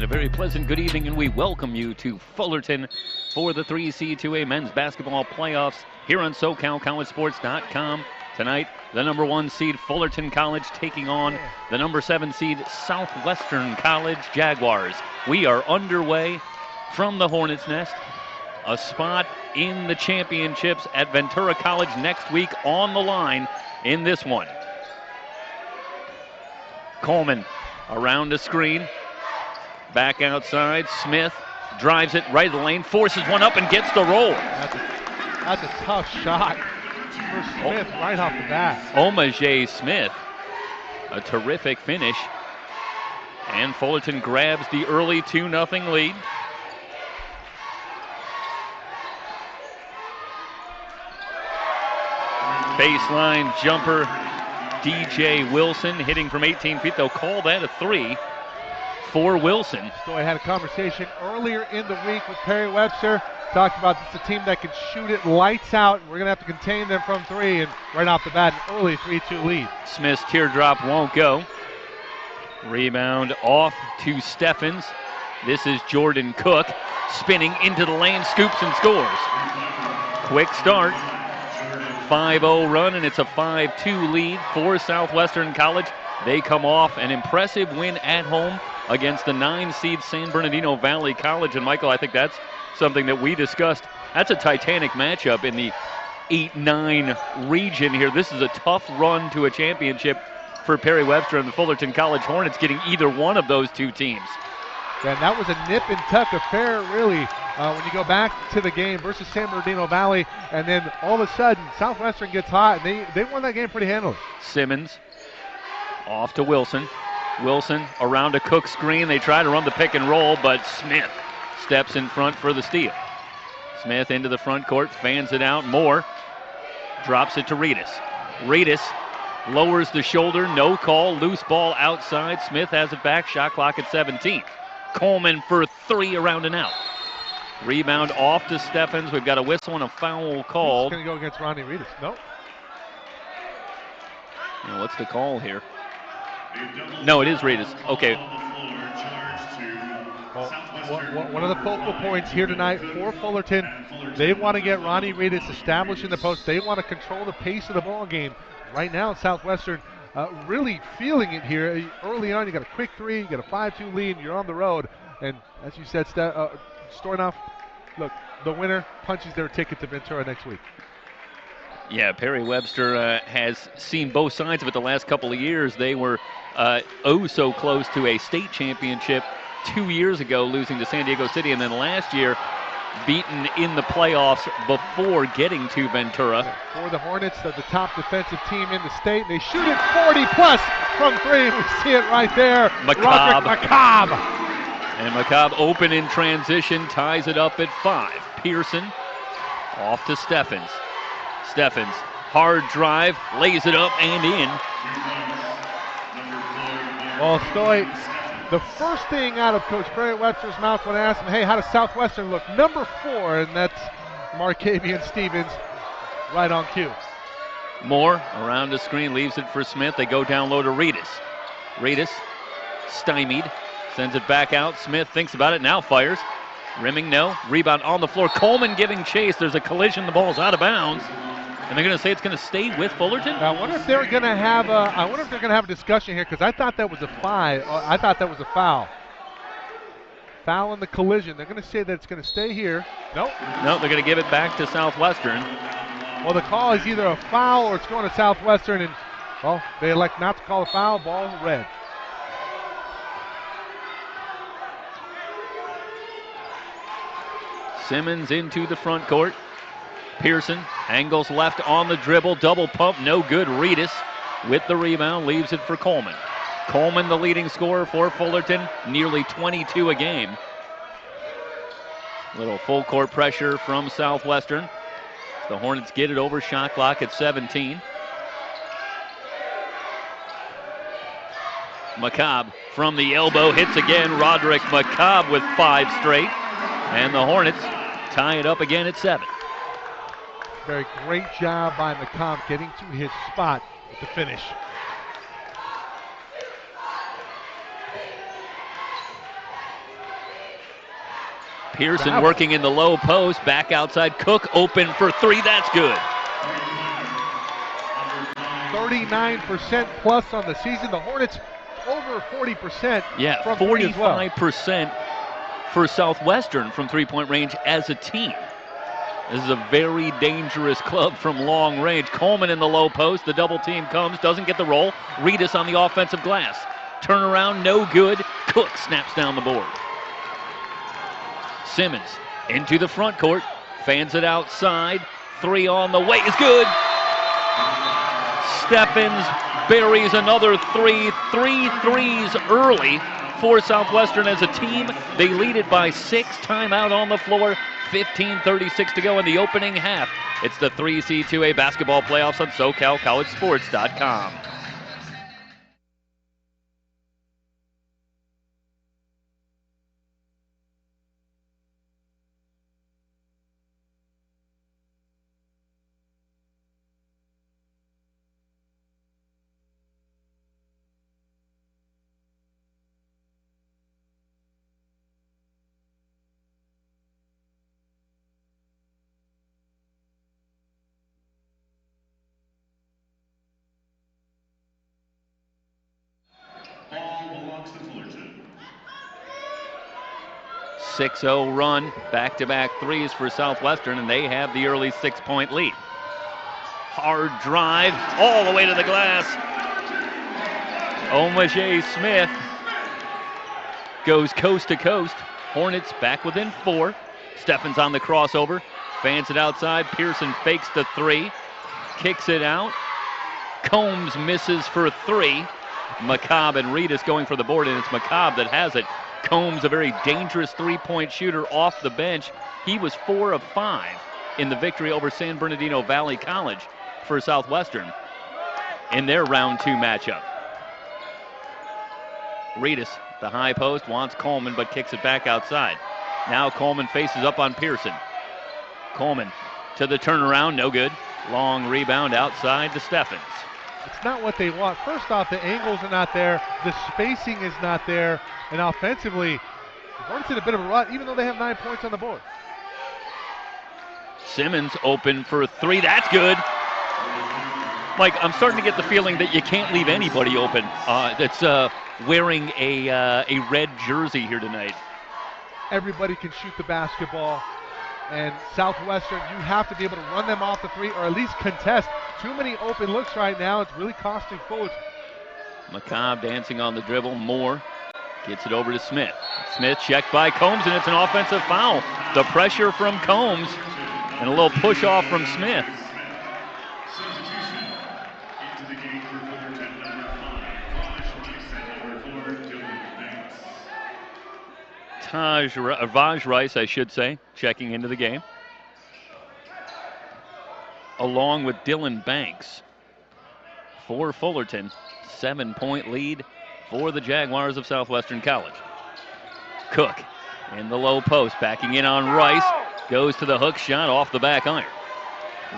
And a very pleasant good evening, and we welcome you to Fullerton for the 3C2A men's basketball playoffs here on SoCalCollegeSports.com. Tonight, the number 1 seed Fullerton College taking on the number 7 seed Southwestern College Jaguars. We are underway from the Hornets' Nest. A spot in the championships at Ventura College next week on the line in this one. Coleman around the screen. Back outside, Smith drives it right of the lane, forces one up and gets the roll. That's a tough shot for Smith right off the bat. Omaje Smith, a terrific finish. And Fullerton grabs the early 2-0 lead. Baseline jumper, DJ Wilson hitting from 18 feet. They'll call that a 3 for Wilson. Stoy had a conversation earlier in the week with Perry Webster. Talked about this is a team that can shoot it lights out. We're going to have to contain them from 3, and right off the bat, an early 3-2 lead. Smith's teardrop won't go. Rebound off to Steffens. This is Jordan Cook spinning into the lane, scoops and scores. Quick start. 5-0 run, and it's a 5-2 lead for Southwestern College. They come off an impressive win at home against the 9 seed San Bernardino Valley College. And Michael, I think that's something that we discussed. That's a titanic matchup in the 8-9 region here. This is a tough run to a championship for Perry Webster and the Fullerton College Hornets, getting either one of those two teams. Yeah, and that was a nip and tuck affair, really, when you go back to the game versus San Bernardino Valley, and then all of a sudden, Southwestern gets hot, and they won that game pretty handily. Simmons off to Wilson. Wilson around a Cook screen. They try to run the pick and roll, but Smith steps in front for the steal. Smith into the front court, fans it out. Moore drops it to Reedus. Reedus lowers the shoulder, no call, loose ball outside. Smith has it back, shot clock at 17. Coleman for 3 around and out. Rebound off to Steffens. We've got a whistle and a foul called. He's going to go against Ronnie Reedus. Nope. Now, what's the call here? No, it is Reedus. Okay. Well, one of the focal points here tonight for Fullerton, they want to get Ronnie Reedus established in the post. They want to control the pace of the ball game. Right now, Southwestern really feeling it here. Early on, you got a quick 3, you got a 5-2 lead, and you're on the road. And as you said, Stornoff, look, the winner punches their ticket to Ventura next week. Yeah, Perry Webster has seen both sides of it the last couple of years. They were so close to a state championship 2 years ago, losing to San Diego City, and then last year beaten in the playoffs before getting to Ventura. For the Hornets, they're the top defensive team in the state. They shoot it 40-plus from 3. We see it right there. McCobb. And McCobb open in transition, ties it up at 5. Pearson off to Steffens. Steffens, hard drive, lays it up and in. Well, Stoy, the first thing out of Coach Perry Webster's mouth when I asked him, hey, how does Southwestern look? Number 4, and that's Markavian Stevens right on cue. Moore around the screen, leaves it for Smith. They go down low to Reedus. Reedus, stymied, sends it back out. Smith thinks about it, now fires. Rimming, no. Rebound on the floor. Coleman giving chase. There's a collision. The ball's out of bounds. And they're going to say it's going to stay with Fullerton? Now, I wonder if they're going to have a discussion here, because I thought that was a foul. Foul in the collision. They're going to say that it's going to stay here. Nope. No, they're going to give it back to Southwestern. Well, the call is either a foul or it's going to Southwestern, and, well, they elect not to call a foul. Ball red. Simmons into the front court. Pearson angles left on the dribble, double pump, no good. Reedus with the rebound, leaves it for Coleman. Coleman, the leading scorer for Fullerton, nearly 22 a game. Little full court pressure from Southwestern. The Hornets get it over, shot clock at 17. McCobb from the elbow, hits again. Roderick McCobb with 5 straight. And the Hornets tie it up again at 7. Very great job by McCobb getting to his spot with the finish. Pearson working in the low post, back outside. Cook open for three, that's good. 39% plus on the season. The Hornets over 40%. Yeah, from 45% for Southwestern from three-point range as a team. This is a very dangerous club from long range. Coleman in the low post. The double team comes, doesn't get the roll. Reedus on the offensive glass. Turnaround, no good. Cook snaps down the board. Simmons into the front court. Fans it outside. Three on the way is good. Steffens buries another three. 3 threes early for Southwestern as a team. They lead it by 6. Timeout on the floor. 15:36 to go in the opening half. It's the 3C2A basketball playoffs on SoCalCollegeSports.com. Ball belongs to Fullerton. 6-0 run, back-to-back threes for Southwestern, and they have the early 6-point lead. Hard drive all the way to the glass. Omaje Smith goes coast to coast. Hornets back within 4. Steffens on the crossover, fans it outside. Pearson fakes the 3, kicks it out. Combs misses for 3. McCobb and Reedus going for the board, and it's McCobb that has it. Combs, a very dangerous three-point shooter off the bench. He was 4 of 5 in the victory over San Bernardino Valley College for Southwestern in their round 2 matchup. Reedus, the high post, wants Coleman but kicks it back outside. Now Coleman faces up on Pearson. Coleman to the turnaround, no good. Long rebound outside to Steffens. It's not what they want. First off, the angles are not there. The spacing is not there. And offensively, the Hornets in a bit of a rut, even though they have 9 points on the board. Simmons open for 3. That's good. Mike, I'm starting to get the feeling that you can't leave anybody open that's wearing a red jersey here tonight. Everybody can shoot the basketball. And Southwestern, you have to be able to run them off the 3 or at least contest. Too many open looks right now. It's really costing Fullerton. McCobb dancing on the dribble. Moore gets it over to Smith. Smith checked by Combs, and it's an offensive foul. The pressure from Combs and a little push off from Smith. Substitution into the game for Fullerton, number 5, number 4, Dylan Banks. Vaj Rice, I should say, checking into the game, along with Dylan Banks for Fullerton. 7-point lead for the Jaguars of Southwestern College. Cook in the low post, backing in on Rice, goes to the hook shot off the back iron.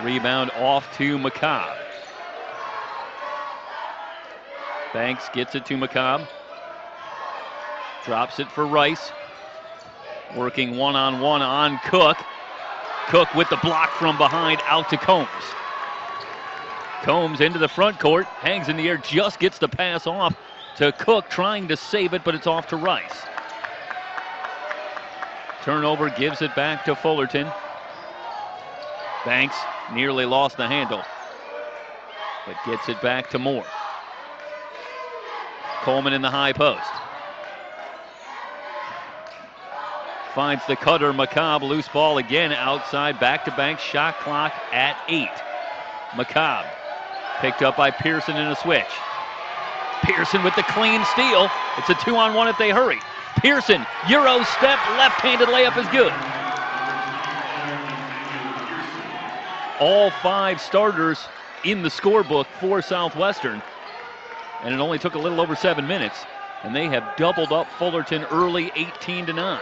Rebound off to McCobb. Banks gets it to McCobb, drops it for Rice. Working one-on-one on Cook. Cook with the block from behind out to Combs. Combs into the front court, hangs in the air, just gets the pass off to Cook, trying to save it, but it's off to Rice. Turnover gives it back to Fullerton. Banks nearly lost the handle, but gets it back to Moore. Coleman in the high post. Finds the cutter, McCobb, loose ball again outside, back to Banks, shot clock at 8. McCobb picked up by Pearson in a switch. Pearson with the clean steal. It's a 2-on-1 if they hurry. Pearson, Euro step, left-handed layup is good. All 5 starters in the scorebook for Southwestern, and it only took a little over 7 minutes, and they have doubled up Fullerton early, 18-9.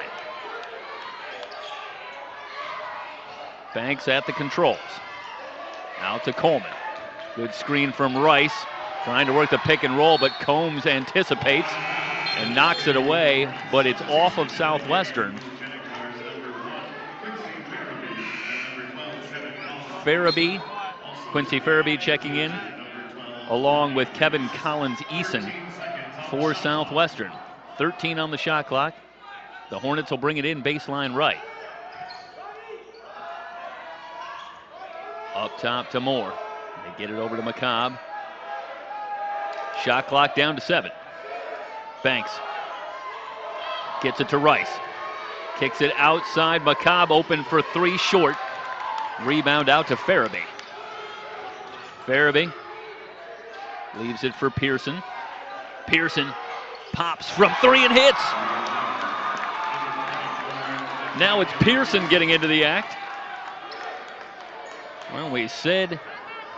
Banks at the controls. Out to Coleman. Good screen from Rice. Trying to work the pick and roll, but Combs anticipates and knocks it away, but it's off of Southwestern. Farabee, Quincy Farabee checking in, along with Kevin Collins-Eason for Southwestern. 13 on the shot clock. The Hornets will bring it in baseline right. Up top to Moore. They get it over to McCobb. Shot clock down to 7. Banks gets it to Rice. Kicks it outside. McCobb open for 3, short. Rebound out to Farabee. Farabee leaves it for Pearson. Pearson pops from 3 and hits. Now it's Pearson getting into the act. Well, we said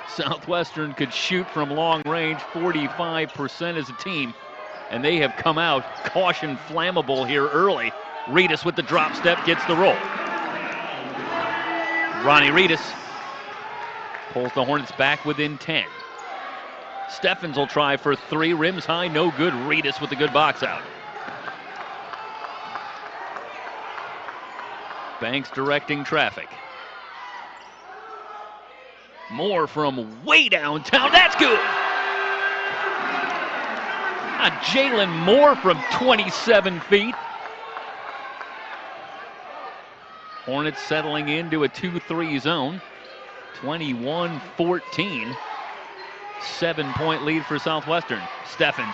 Southwestern could shoot from long range 45% as a team, and they have come out caution flammable here early. Reedus with the drop step gets the roll. Ronnie Reedus pulls the Hornets back within 10. Steffens will try for 3, rims high, no good. Reedus with the good box out. Banks directing traffic. Moore from way downtown, that's good! Jalen Moore from 27 feet. Hornets settling into a 2-3 zone. 21-14. 7-point lead for Southwestern. Steffens,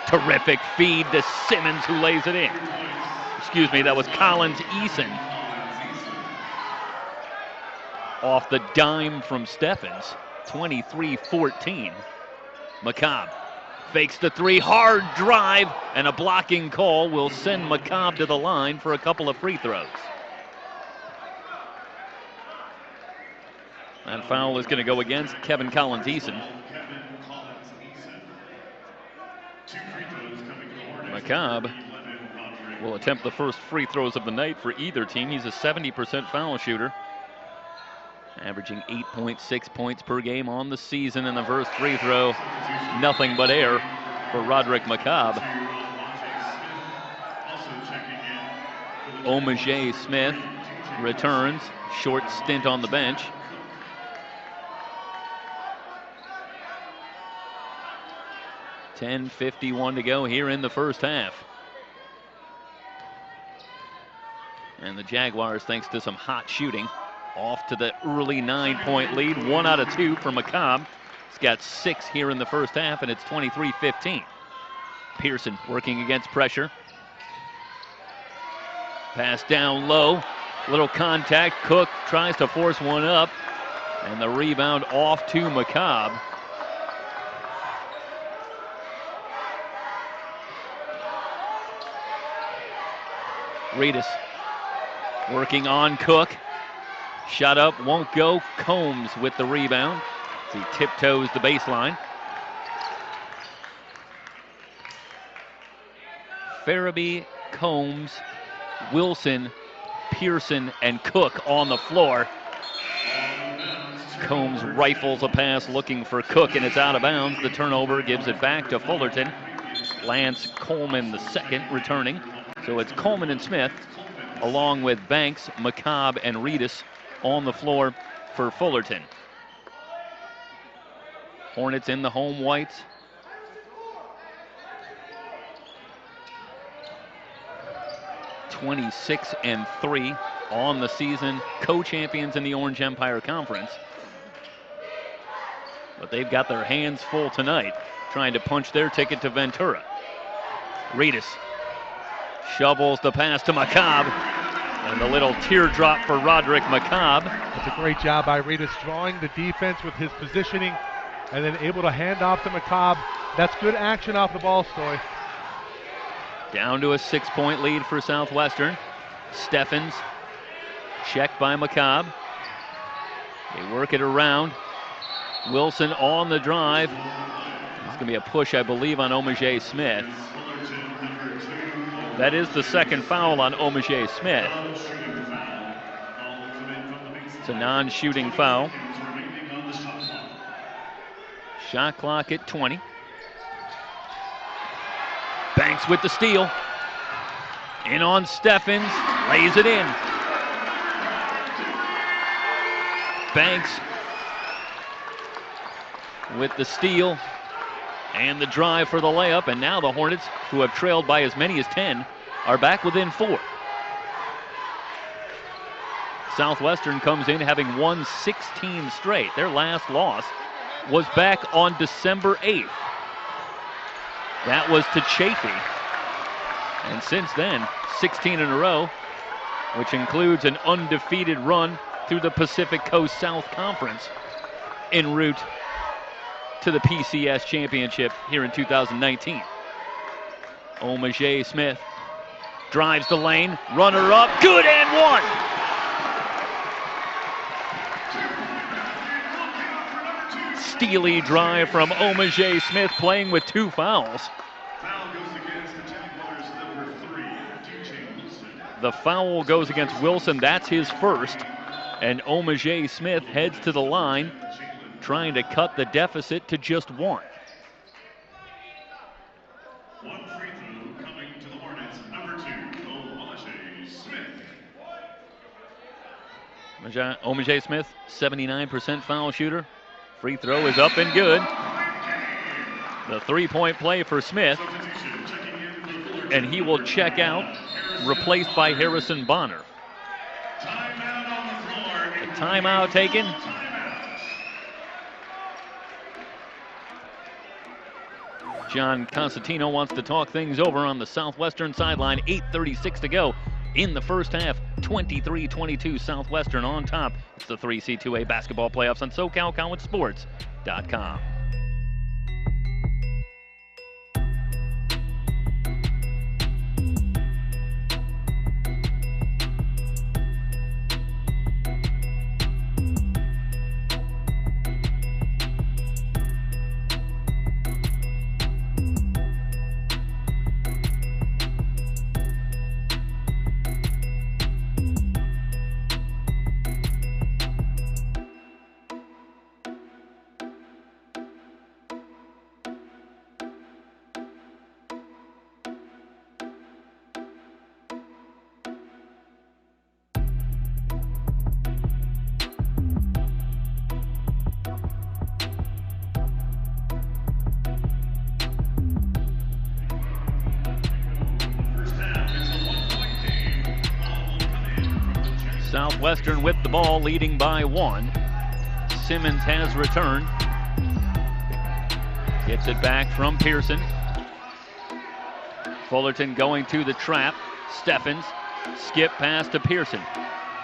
terrific feed to Simmons, who lays it in. Excuse me, that was Collins-Eason. Off the dime from Steffens. 23-14. McCobb fakes the 3, hard drive, and a blocking call will send McCobb to the line for a couple of free throws. That foul is going to go against Kevin Collins-Eason. McCobb will attempt the first free throws of the night for either team. He's a 70% foul shooter, averaging 8.6 points per game on the season. In the first free throw, nothing but air for Roderick McCobb. Omajay Smith returns, short stint on the bench. .51 to go here in the first half. And the Jaguars, thanks to some hot shooting, off to the early 9-point lead. 1 out of 2 for McCobb. He's got 6 here in the first half, and it's 23-15. Pearson working against pressure. Pass down low. Little contact. Cook tries to force one up. And the rebound off to McCobb. Reedus working on Cook. Shot up, won't go. Combs with the rebound as he tiptoes the baseline. Farabee, Combs, Wilson, Pearson, and Cook on the floor. Combs rifles a pass looking for Cook, and it's out of bounds. The turnover gives it back to Fullerton. Lance Coleman the second returning. So it's Coleman and Smith, along with Banks, McCobb, and Reedus on the floor for Fullerton. Hornets in the home whites. (26-3) on the season, co-champions in the Orange Empire Conference. But they've got their hands full tonight, trying to punch their ticket to Ventura. Reedus shovels the pass to McCobb, and the little teardrop for Roderick McCobb. That's a great job by Reedus, drawing the defense with his positioning, and then able to hand off to McCobb. That's good action off the ball, Stoy. Down to a 6-point lead for Southwestern. Steffens, checked by McCobb. They work it around. Wilson on the drive. It's going to be a push, I believe, on Omajay Smith. That is the second foul on Omajay Smith. It's a non-shooting foul. Shot clock at 20. Banks with the steal. In on Steffens, lays it in. Banks with the steal and the drive for the layup. And now the Hornets, who have trailed by as many as 10, are back within 4. Southwestern comes in having won 16 straight. Their last loss was back on December 8th. That was to Chaffee. And since then, 16 in a row, which includes an undefeated run through the Pacific Coast South Conference en route to the PCS Championship here in 2019. Omaje Smith drives the lane, runner up, good and one. Steely drive from Omaje Smith, playing with 2 fouls. Foul goes against the Jaguars, number 3, DJ Wilson. The foul goes against Wilson, that's his first. And Omaje Smith heads to the line, trying to cut the deficit to just 1. One free throw coming to the Hornets, number 2, Omaje Smith. Omaje Smith, 79% foul shooter. Free throw is up and good. The 3-point play for Smith, and he will check out, replaced by Harrison Bonner. Timeout on the floor. A timeout taken. John Constantino wants to talk things over on the Southwestern sideline. 8:36 to go in the first half. 23-22 Southwestern on top. It's the 3C2A basketball playoffs on SoCalCollegeSports.com. Southwestern with the ball, leading by 1. Simmons has returned. Gets it back from Pearson. Fullerton going to the trap. Steffens, skip pass to Pearson.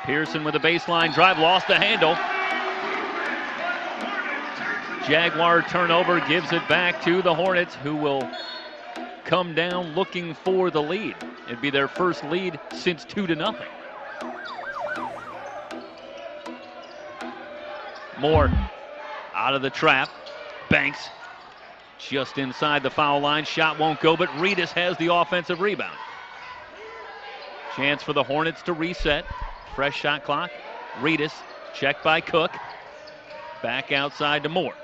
Pearson with a baseline drive, lost the handle. Jaguar turnover gives it back to the Hornets, who will come down looking for the lead. It'd be their first lead since 2-0. Moore out of the trap. Banks just inside the foul line. Shot won't go, but Reedus has the offensive rebound. Chance for the Hornets to reset. Fresh shot clock. Reedus checked by Cook. Back outside to Moore.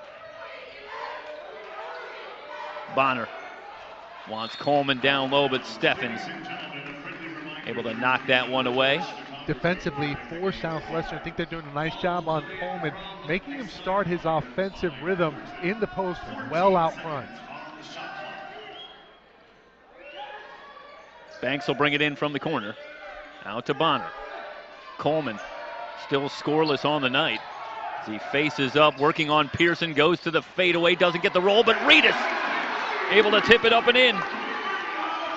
Bonner wants Coleman down low, but Steffens able to knock that one away. Defensively for Southwestern, I think they're doing a nice job on Coleman, making him start his offensive rhythm in the post well out front. Banks will bring it in from the corner. Out to Bonner. Coleman still scoreless on the night. As he faces up, working on Pearson, goes to the fadeaway, doesn't get the roll, but Reedus able to tip it up and in.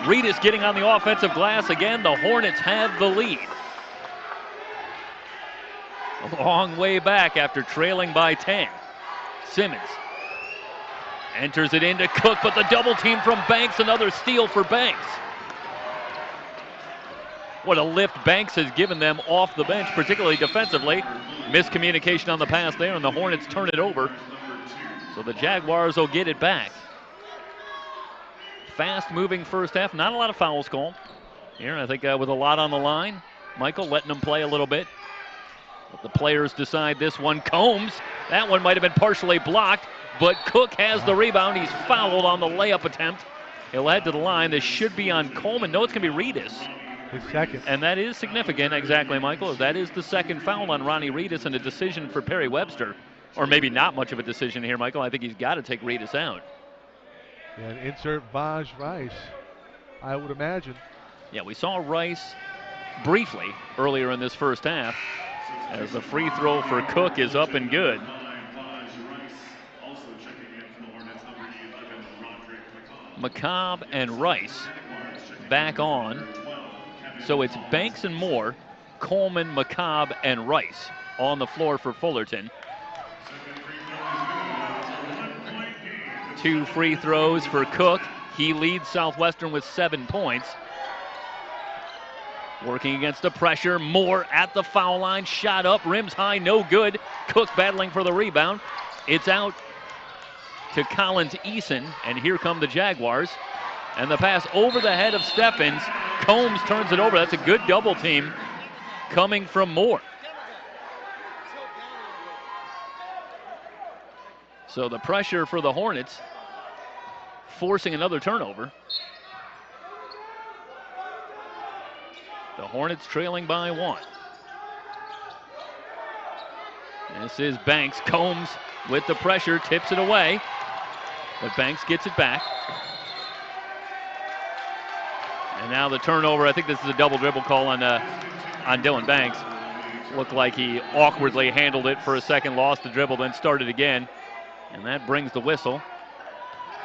Reedus getting on the offensive glass again. The Hornets have the lead. A long way back after trailing by 10. Simmons enters it into Cook, but the double team from Banks, another steal for Banks. What a lift Banks has given them off the bench, particularly defensively. Miscommunication on the pass there, and the Hornets turn it over. So the Jaguars will get it back. Fast-moving first half, not a lot of fouls called here. I think with a lot on the line, Michael letting them play a little bit. But the players decide this one. Combs, that one might have been partially blocked, but Cook has the rebound. He's fouled on the layup attempt. He'll head to the line. This should be on Coleman. No, it's going to be Reedus. His second. And that is significant, exactly, Michael. That is the second foul on Ronnie Reedus, and a decision for Perry Webster. or maybe not much of a decision here, Michael. I think he's got to take Reedus out. And insert Vaj Rice, I would imagine. Yeah, we saw Rice briefly earlier in this first half as the free throw for Cook is up and good. McCobb and Rice back on. So it's Banks and Moore, Coleman, McCobb, and Rice on the floor for Fullerton. 2 free throws for Cook. He leads Southwestern with 7 points. Working against the pressure. Moore at the foul line. Shot up, rims high, no good. Cook battling for the rebound. It's out to Collins Eason, and here come the Jaguars. And the pass over the head of Steffens. Combs turns it over. That's a good double team coming from Moore. So the pressure for the Hornets, forcing another turnover. The Hornets trailing by 1. This is Banks. Combs with the pressure, tips it away. But Banks gets it back. And now the turnover. I think this is a double dribble call on Dylan Banks. Looked like he awkwardly handled it for a second, lost the dribble, then started again. And that brings the whistle.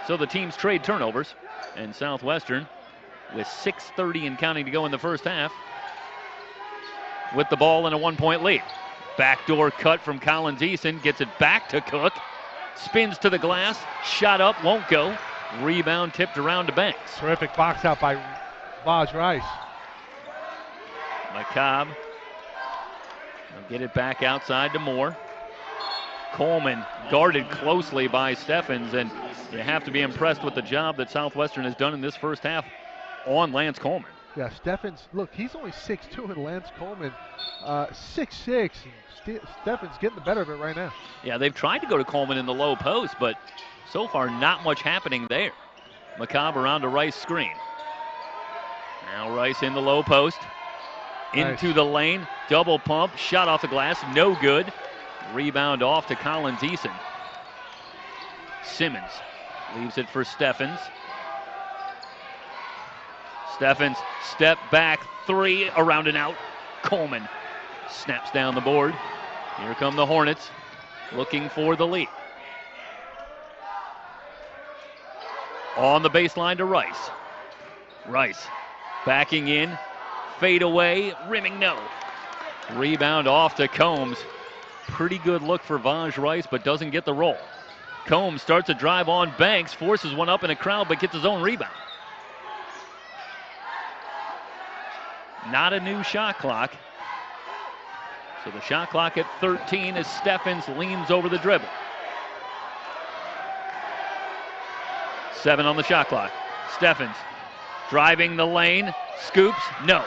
So the teams trade turnovers. And Southwestern, with 6:30 and counting to go in the first half, with the ball in a 1-point lead. Backdoor cut from Collins Eason, gets it back to Cook. Spins to the glass, shot up, won't go. Rebound tipped around to Banks. Terrific box out by Vaj Rice. McCobb will get it back outside to Moore. Coleman guarded closely by Steffens, and you have to be impressed with the job that Southwestern has done in this first half on Lance Coleman. Yeah, Steffens, look, he's only 6'2", and Lance Coleman 6'6". Steffens getting the better of it right now. Yeah, they've tried to go to Coleman in the low post, but so far not much happening there. McCobb around to Rice screen. Now Rice in the low post. Into the lane, double pump, shot off the glass, no good. Rebound off to Collins Eason. Simmons leaves it for Steffens. Steffens, step back, 3, around and out. Coleman snaps down the board. Here come the Hornets, looking for the lead. On the baseline to Rice. Rice backing in, fade away, rimming no. Rebound off to Combs. Pretty good look for Vaj Rice, but doesn't get the roll. Combs starts a drive on Banks, forces one up in a crowd, but gets his own rebound. Not a new shot clock. So the shot clock at 13 as Steffens leans over the dribble. 7 on the shot clock. Steffens driving the lane, scoops, no.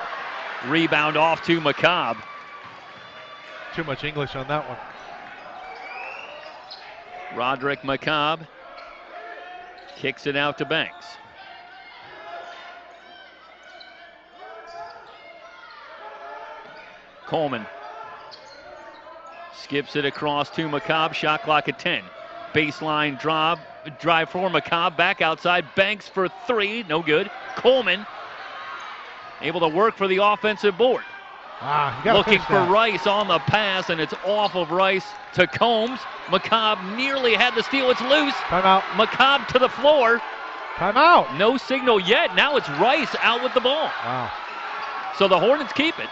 Rebound off to McCobb. Too much English on that one. Roderick McCobb kicks it out to Banks. Coleman skips it across to McCobb. Shot clock at 10. Baseline drive for McCobb. Back outside. Banks for 3. No good. Coleman able to work for the offensive board. Looking for Rice on the pass, and it's off of Rice to Combs. McCobb nearly had the steal. It's loose. Timeout. McCobb to the floor. Timeout. No signal yet. Now it's Rice out with the ball. Wow. So the Hornets keep it.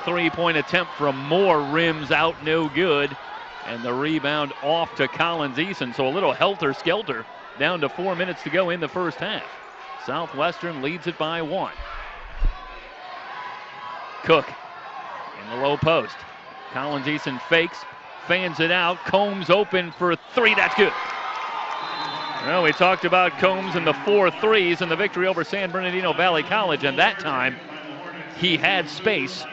3-point attempt from Moore, rims out, no good. And the rebound off to Collins Eason. So a little helter-skelter, down to 4 minutes to go in the first half. Southwestern leads it by 1. Cook in the low post. Collins Eason fakes, fans it out. Combs open for 3. That's good. Well, we talked about Combs and the 4 threes and the victory over San Bernardino Valley College, and that time he had space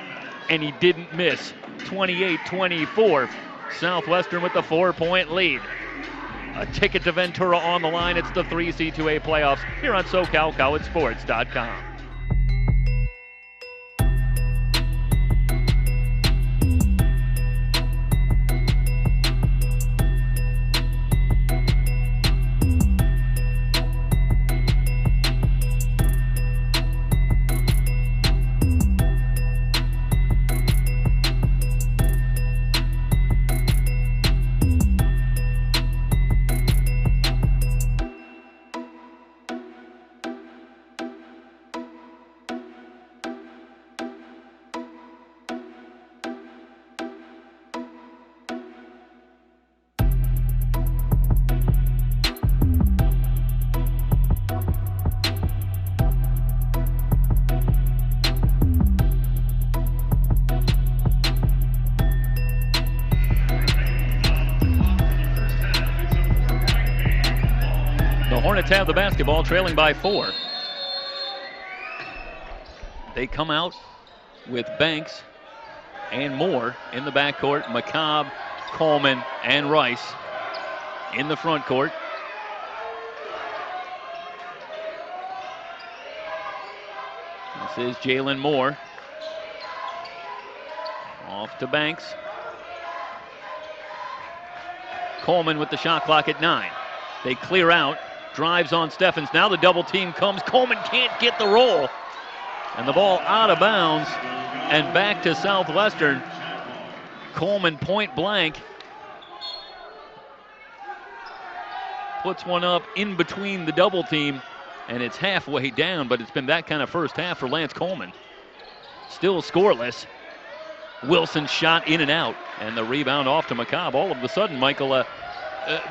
and he didn't miss. 28-24. Southwestern with the 4-point lead. A ticket to Ventura on the line. It's the 3C2A playoffs here on SoCalCollegeSports.com. Hornets have the basketball, trailing by 4. They come out with Banks and Moore in the backcourt. McCobb, Coleman, and Rice in the front court. This is Jalen Moore. Off to Banks. Coleman with the shot clock at 9. They clear out. Drives on Steffens. Now the double team comes. Coleman can't get the roll. And the ball out of bounds and back to Southwestern. Coleman point blank. Puts one up in between the double team, and it's halfway down, but it's been that kind of first half for Lance Coleman. Still scoreless. Wilson shot in and out, and the rebound off to McCobb. All of a sudden, Michael,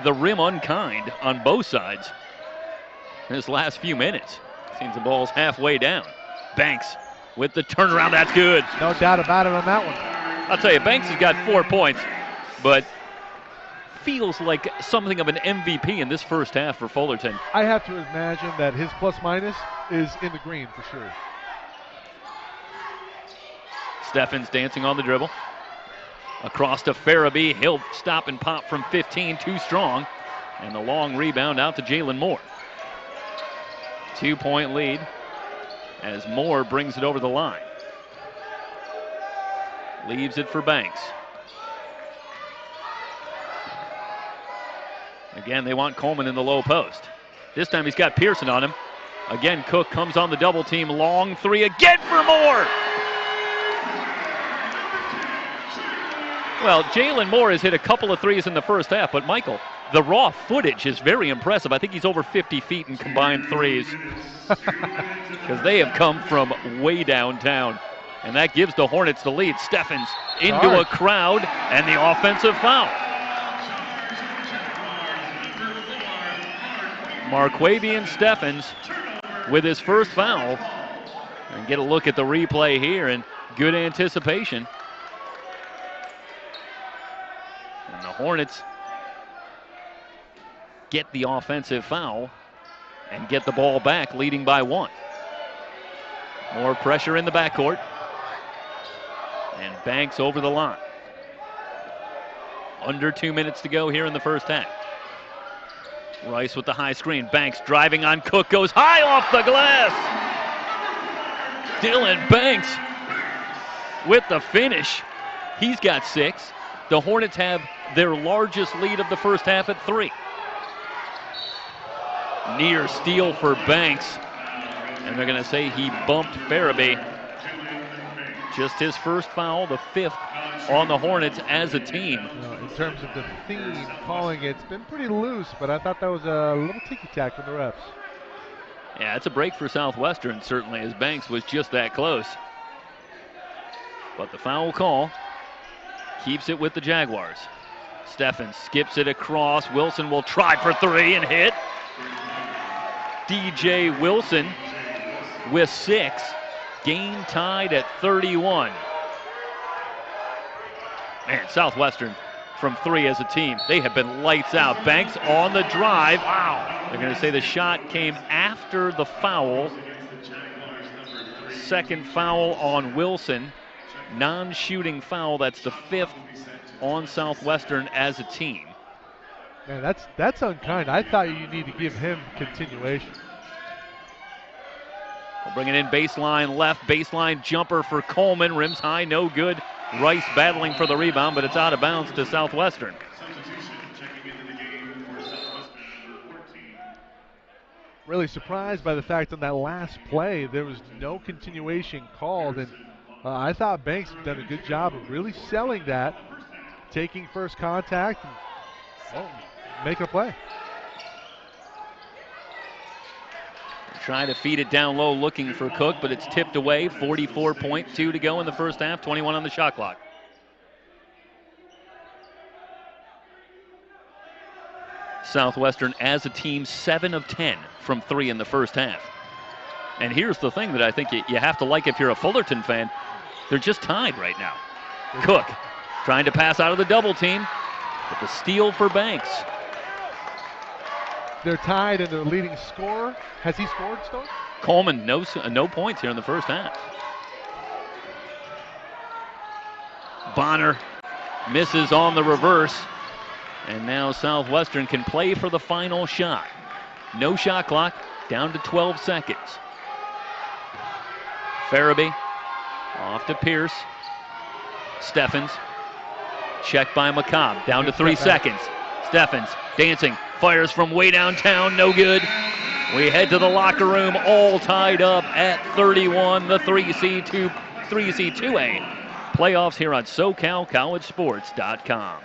the rim unkind on both sides in his last few minutes. Seems the ball's halfway down. Banks with the turnaround, that's good. No doubt about it on that one. I'll tell you, Banks has got 4 points, but feels like something of an MVP in this first half for Fullerton. I have to imagine that his plus-minus is in the green for sure. Steffens dancing on the dribble. Across to Farabee. He'll stop and pop from 15, too strong. And the long rebound out to Jalen Moore. 2-point lead as Moore brings it over the line. Leaves it for Banks. Again, they want Coleman in the low post. This time he's got Pearson on him. Again, Cook comes on the double team. Long three again for Moore. Well, Jalen Moore has hit a couple of threes in the first half, but Michael, the raw footage is very impressive. I think he's over 50 feet in combined threes because they have come from way downtown. And that gives the Hornets the lead. Steffens into a crowd and the offensive foul. Marquavian Steffens with his first foul. And get a look at the replay here, and good anticipation. And the Hornets get the offensive foul and get the ball back, leading by 1. More pressure in the backcourt. And Banks over the line. Under 2 minutes to go here in the first half. Rice with the high screen. Banks driving on Cook, goes high off the glass. Dylan Banks with the finish. He's got 6. The Hornets have their largest lead of the first half at 3. Near steal for Banks. And they're going to say he bumped Farabee. Just his first foul, the 5th on the Hornets as a team. In terms of the theme, calling it's been pretty loose, but I thought that was a little ticky-tack from the refs. Yeah, it's a break for Southwestern, certainly, as Banks was just that close. But the foul call keeps it with the Jaguars. Steffens skips it across. Wilson will try for 3 and hit. DJ Wilson with 6. Game tied at 31. Man, Southwestern from 3 as a team. They have been lights out. Banks on the drive. Wow. They're going to say the shot came after the foul. Second foul on Wilson. Non-shooting foul. That's the 5th on Southwestern as a team. Man, that's unkind. I thought you need to give him continuation. We'll bring it in baseline left, baseline jumper for Coleman. Rims high, no good. Rice battling for the rebound, but it's out of bounds to Southwestern. Really surprised by the fact on that last play there was no continuation called, and I thought Banks done a good job of really selling that, taking first contact and making a play. Trying to feed it down low, looking for Cook, but it's tipped away. 44.2 to go in the first half, 21 on the shot clock. Southwestern as a team, 7 of 10 from 3 in the first half. And here's the thing that I think you have to like if you're a Fullerton fan. They're just tied right now. Cook trying to pass out of the double team, but the steal for Banks. They're tied and the leading scorer. Has he scored, Stone? Coleman, no points here in the first half. Bonner misses on the reverse. And now Southwestern can play for the final shot. No shot clock, down to 12 seconds. Farabee off to Pierce. Steffens. Checked by McCobb. Down to 3 seconds. Steffens dancing. Fires from way downtown. No good. We head to the locker room all tied up at 31. The 3C2A playoffs here on SoCalCollegeSports.com.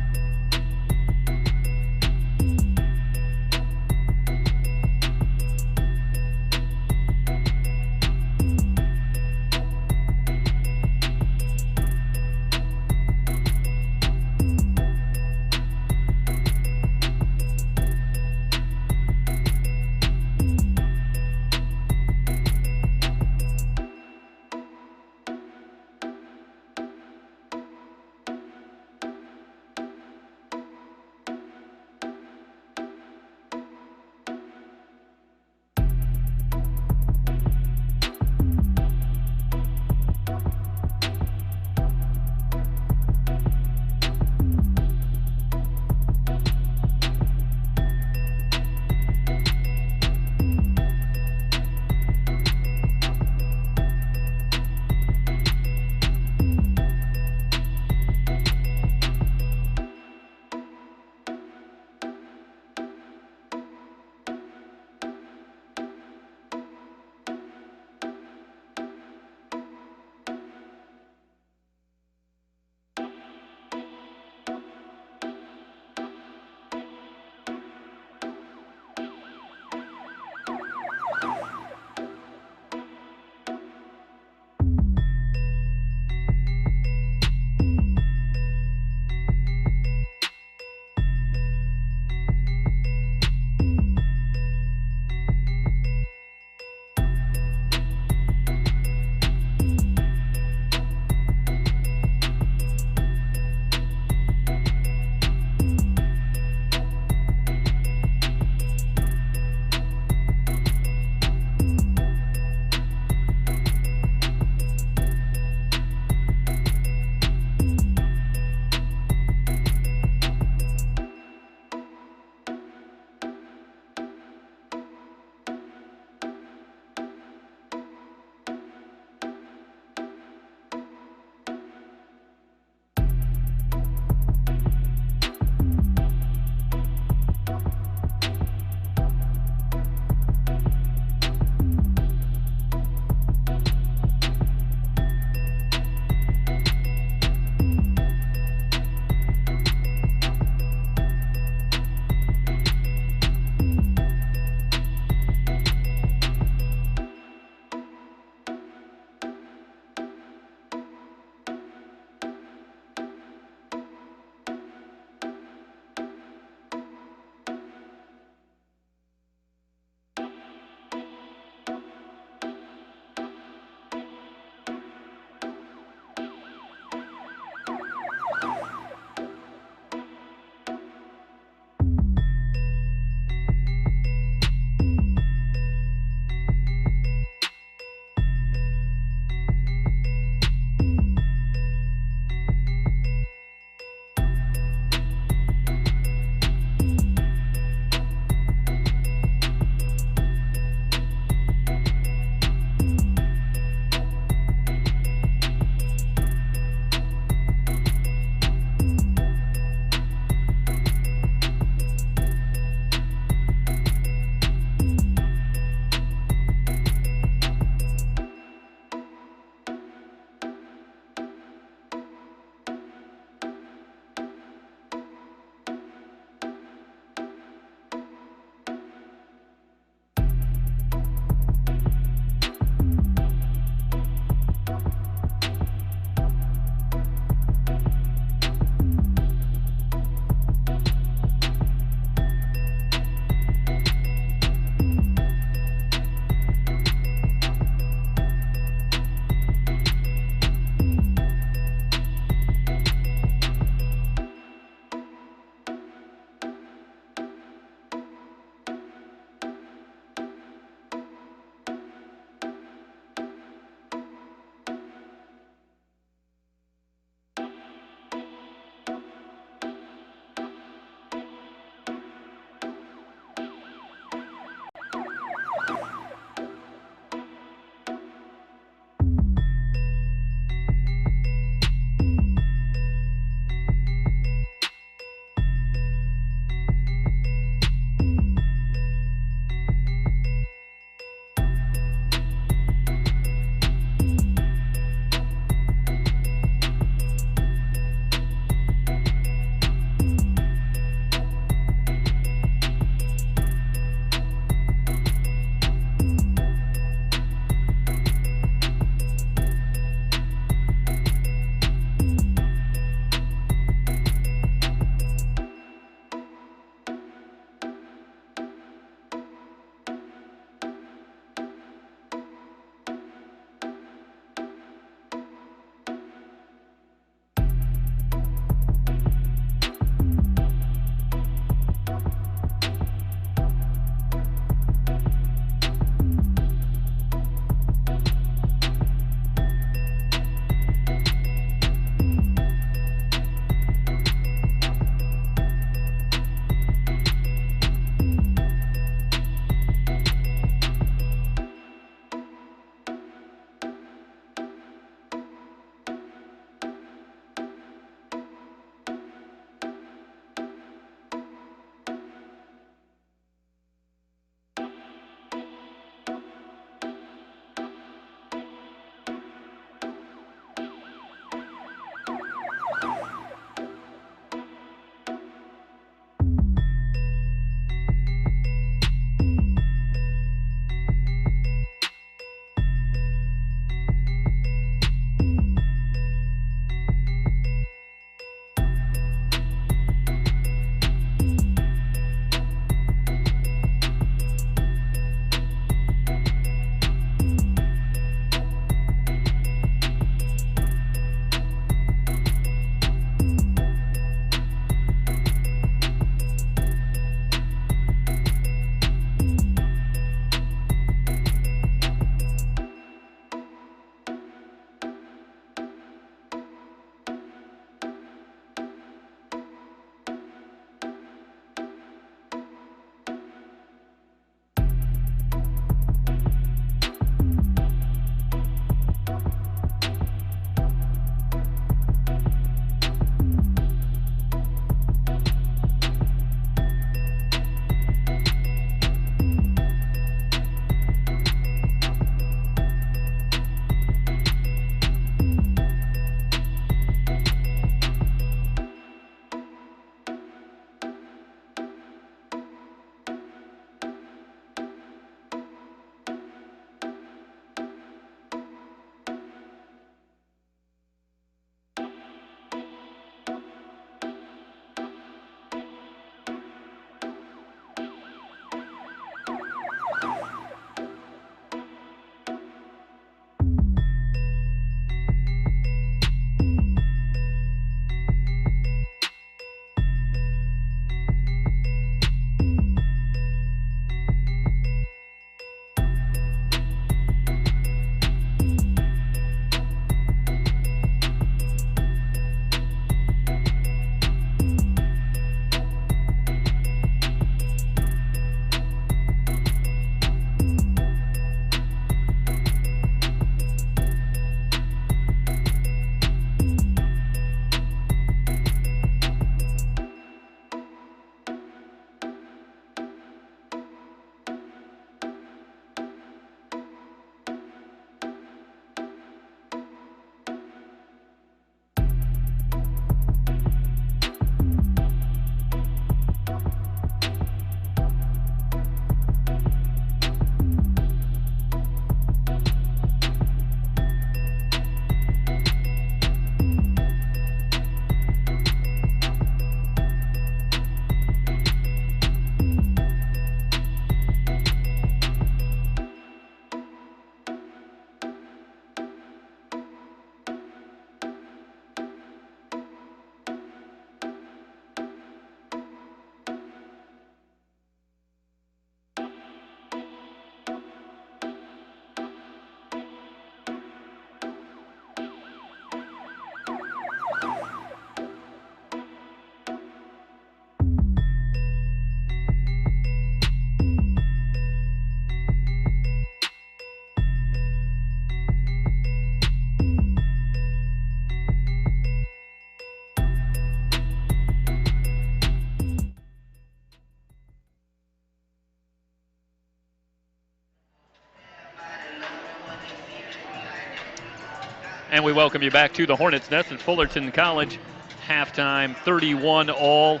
And we welcome you back to the Hornets' Nest at Fullerton College. Halftime, 31-all.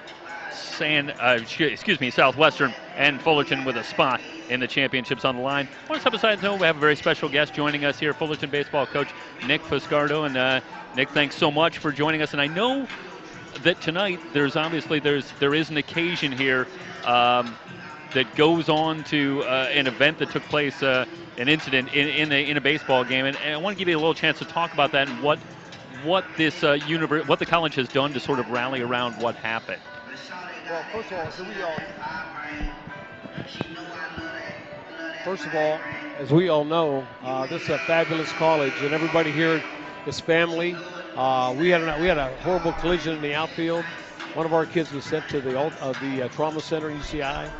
Southwestern and Fullerton with a spot in the championships on the line. I want to step aside, though. We have a very special guest joining us here, Fullerton baseball coach Nick Fuscardo. And Nick, thanks so much for joining us. And I know that tonight there is an occasion here that goes on to an event that took place, an incident in a baseball game, and I want to give you a little chance to talk about that and what the college has done to sort of rally around what happened. Well, first of all, as we all know, this is a fabulous college, and everybody here is family. We had a horrible collision in the outfield. One of our kids was sent to the trauma center in UCI.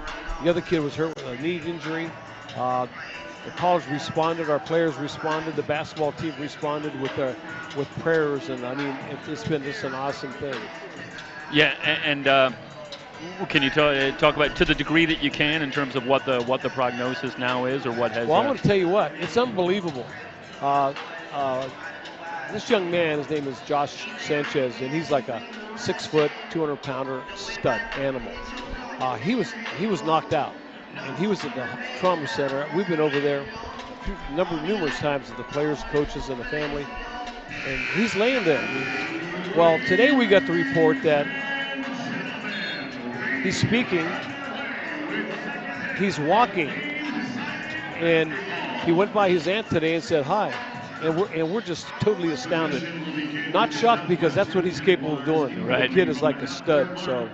The other kid was hurt with a knee injury. The college responded, our players responded, the basketball team responded with prayers, and I mean, it's been just an awesome thing. Yeah, and can you talk about, to the degree that you can, in terms of what the prognosis now is, or what has? Well, I'm going to tell you what, it's unbelievable. This young man, his name is Josh Sanchez, and he's like a 6-foot, 200-pounder stud animal. He was knocked out, and he was at the trauma center. We've been over there numerous times with the players, coaches, and the family, and he's laying there. Well, today we got the report that he's speaking, he's walking, and he went by his aunt today and said hi, and we're just totally astounded. Not shocked, because that's what he's capable of doing. Right. The kid is like a stud, so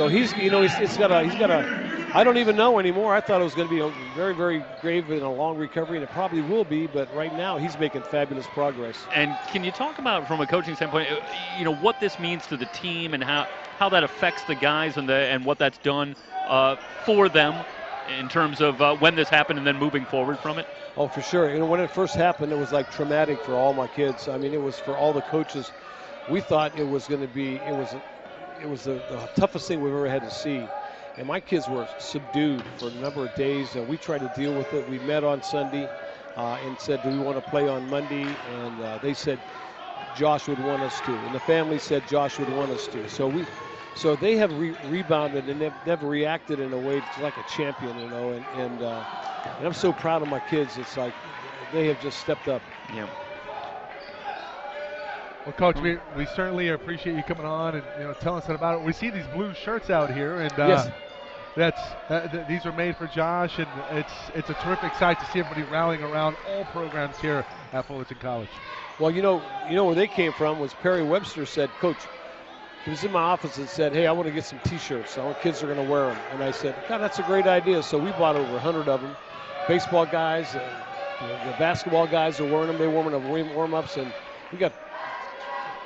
he's got a. I don't even know anymore. I thought it was going to be a very, very grave and a long recovery, and it probably will be, but right now he's making fabulous progress. And can you talk about, from a coaching standpoint, what this means to the team and how that affects the guys and what that's done for them in terms of when this happened and then moving forward from it? Oh, for sure. When it first happened, it was like traumatic for all my kids. I mean, it was for all the coaches. We thought it was going to be, it was the toughest thing we've ever had to see. And my kids were subdued for a number of days. We tried to deal with it. We met on Sunday and said, do we want to play on Monday? And they said Josh would want us to. And the family said Josh would want us to. So they have rebounded, and they've reacted in a way that's like a champion, and I'm so proud of my kids. It's like they have just stepped up. Yeah. Well, Coach, we certainly appreciate you coming on and telling us about it. We see these blue shirts out here, and yes. These are made for Josh, and it's a terrific sight to see everybody rallying around all programs here at Fullerton College. Well, you know where they came from was Perry Webster said, Coach, he was in my office and said, hey, I want to get some T-shirts. Our kids are going to wear them. And I said, God, that's a great idea. So we bought over 100 of them. Baseball guys, the basketball guys are wearing them. They warm-ups, and we got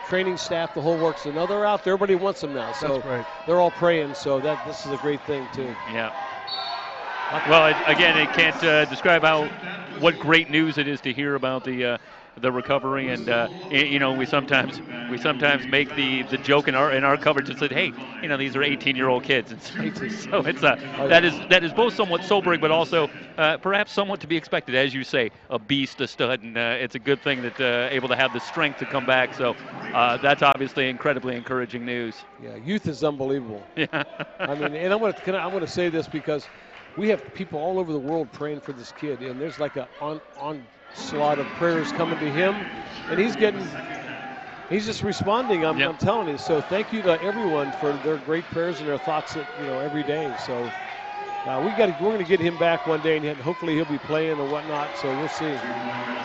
training staff, the whole works. So now they're out there. Everybody wants them now. So they're all praying. So this is a great thing, too. Yeah. Well, again, it can't describe what great news it is to hear about the recovery, and we sometimes make the joke in our coverage and said, hey, these are 18-year-old kids, and so it's that is both somewhat sobering, but also perhaps somewhat to be expected, as you say, a beast, a stud, and it's a good thing that able to have the strength to come back. So that's obviously incredibly encouraging news. Yeah, youth is unbelievable. Yeah. I mean, and I want to say this because we have people all over the world praying for this kid, and there's like a onslaught of prayers coming to him, and he's just responding. I'm telling you. So thank you to everyone for their great prayers and their thoughts every day. So we're going to get him back one day, and hopefully he'll be playing and whatnot. So we'll see.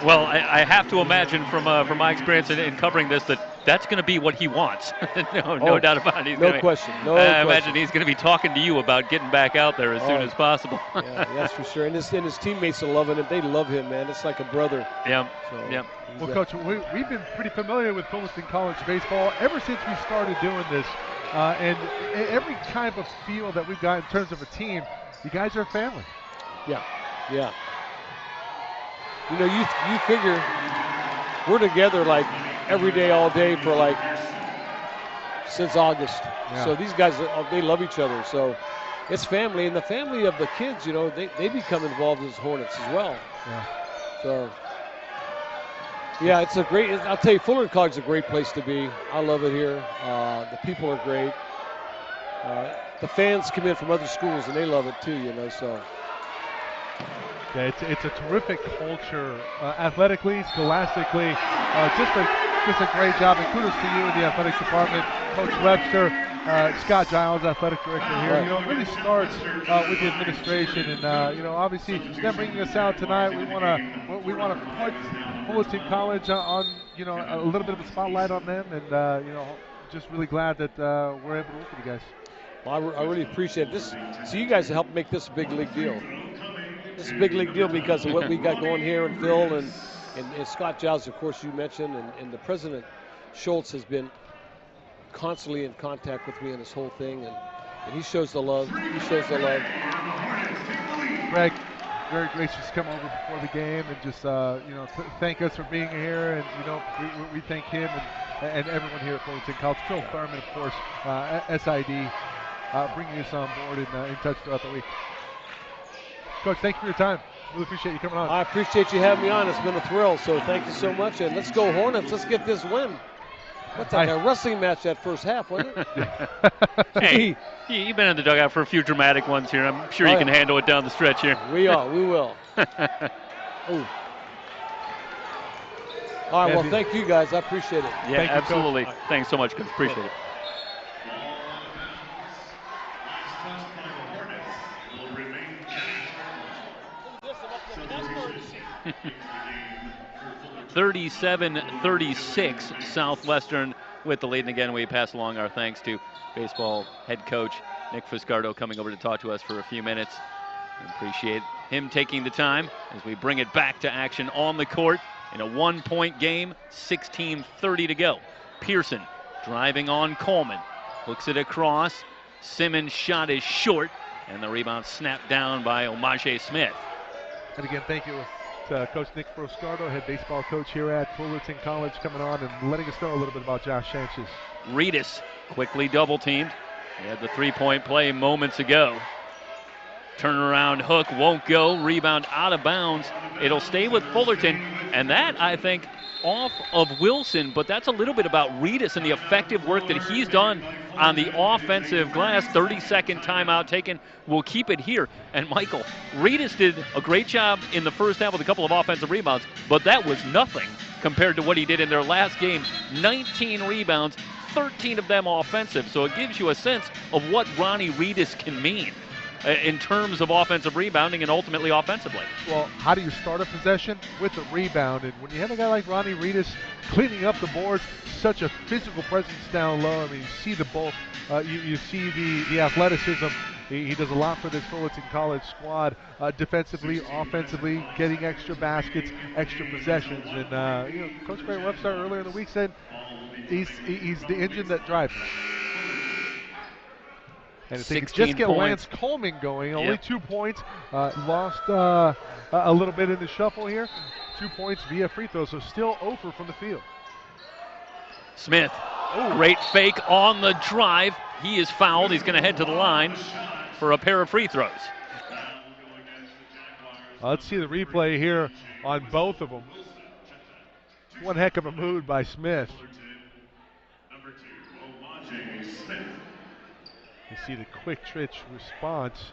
Well, I have to imagine from my experience in covering this that's going to be what he wants. No doubt about it. No question. I imagine he's going to be talking to you about getting back out there as soon as possible. Yeah, that's for sure. And his teammates are loving him. They love him, man. It's like a brother. Yeah. So, yeah. Well, Coach, we've been pretty familiar with Fullerton College baseball ever since we started doing this. And every type of feel that we've got in terms of a team, you guys are a family. Yeah. Yeah. You figure we're together like every day, all day for like since August. Yeah. So these guys, they love each other. So it's family, and the family of the kids, they become involved as Hornets as well. Yeah. So Yeah, it's a great. I'll tell you, Fullerton College is a great place to be. I love it here. The people are great. The fans come in from other schools and they love it too. So. Yeah, it's a terrific culture, athletically, scholastically. Just a great job, and kudos to you in the athletic department, Coach Webster, Scott Giles, athletic director here. Right. It really starts with the administration, and obviously them bringing us out tonight. We want to put Fullerton College on a little bit of a spotlight on them, and just really glad that we're able to work with you guys. Well, I really appreciate this. So you guys helped make this a big league deal. This is a big league deal because of what we got going here, and Phil and Scott Giles, of course, you mentioned, and the president Schultz has been constantly in contact with me in this whole thing, and he shows the love. He shows the love. Greg, very gracious to come over before the game and just thank us for being here, and we thank him and everyone here at Fullerton College. Phil Thurman, of course, SID, bringing us on board and in touch throughout the week. Coach, thank you for your time. Really appreciate you coming on. I appreciate you having me on. It's been a thrill, so thank you so much. And let's go Hornets. Let's get this win. What's that, a wrestling match that first half, wasn't it? Hey, you've been in the dugout for a few dramatic ones here. I'm sure you can handle it down the stretch here. We will. All right, well, thank you guys. I appreciate it. Yeah, absolutely. Thanks so much, Coach. Appreciate it. (37-36) Southwestern with the lead. And again, we pass along our thanks to baseball head coach Nick Fuscardo coming over to talk to us for a few minutes. We appreciate him taking the time as we bring it back to action on the court in a 1-point game, 16:30 to go. Pearson driving on Coleman, hooks it across. Simmons' shot is short, and the rebound snapped down by Omaje Smith. And again, thank you to Coach Nick Fuscardo, head baseball coach here at Fullerton College, coming on and letting us know a little bit about Josh Sanchez. Reedus quickly double teamed. He had the 3-point play moments ago. Turnaround hook won't go. Rebound out of bounds. It'll stay with Fullerton. And that, I think, off of Wilson. But that's a little bit about Reedus and the effective work that he's done on the offensive glass. 30-second timeout taken. We'll keep it here. And Michael, Reedus did a great job in the first half with a couple of offensive rebounds. But that was nothing compared to what he did in their last game. 19 rebounds, 13 of them offensive. So it gives you a sense of what Ronnie Reedus can mean in terms of offensive rebounding and ultimately offensively. Well, how do you start a possession? With a rebound. And when you have a guy like Ronnie Reedus cleaning up the boards, such a physical presence down low. I mean, you see the bulk, you see the athleticism. He does a lot for this Fullerton College squad, defensively, offensively, getting extra baskets, extra possessions. And Coach Grant Webster earlier in the week said he's the engine that drives him. And if they could just get Lance Coleman going, only 2 points, lost a little bit in the shuffle here. 2 points via free throw, so still over from the field. Smith, great fake on the drive. He is fouled. He's going to head to the line for a pair of free throws. Let's see the replay here on both of them. One heck of a move by Smith. You see the quick twitch response.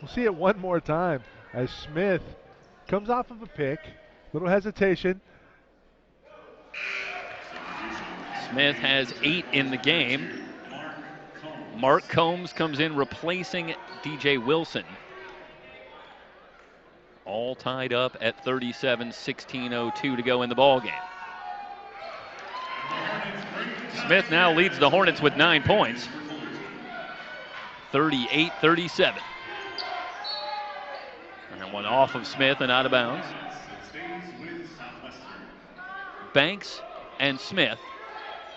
We'll see it one more time as Smith comes off of a pick. Little hesitation. Smith has 8 in the game. Mark Combs comes in replacing DJ Wilson. All tied up at 37, 16:02 to go in the ball game. Smith now leads the Hornets with 9 points. 38-37. And one off of Smith and out of bounds. Banks and Smith,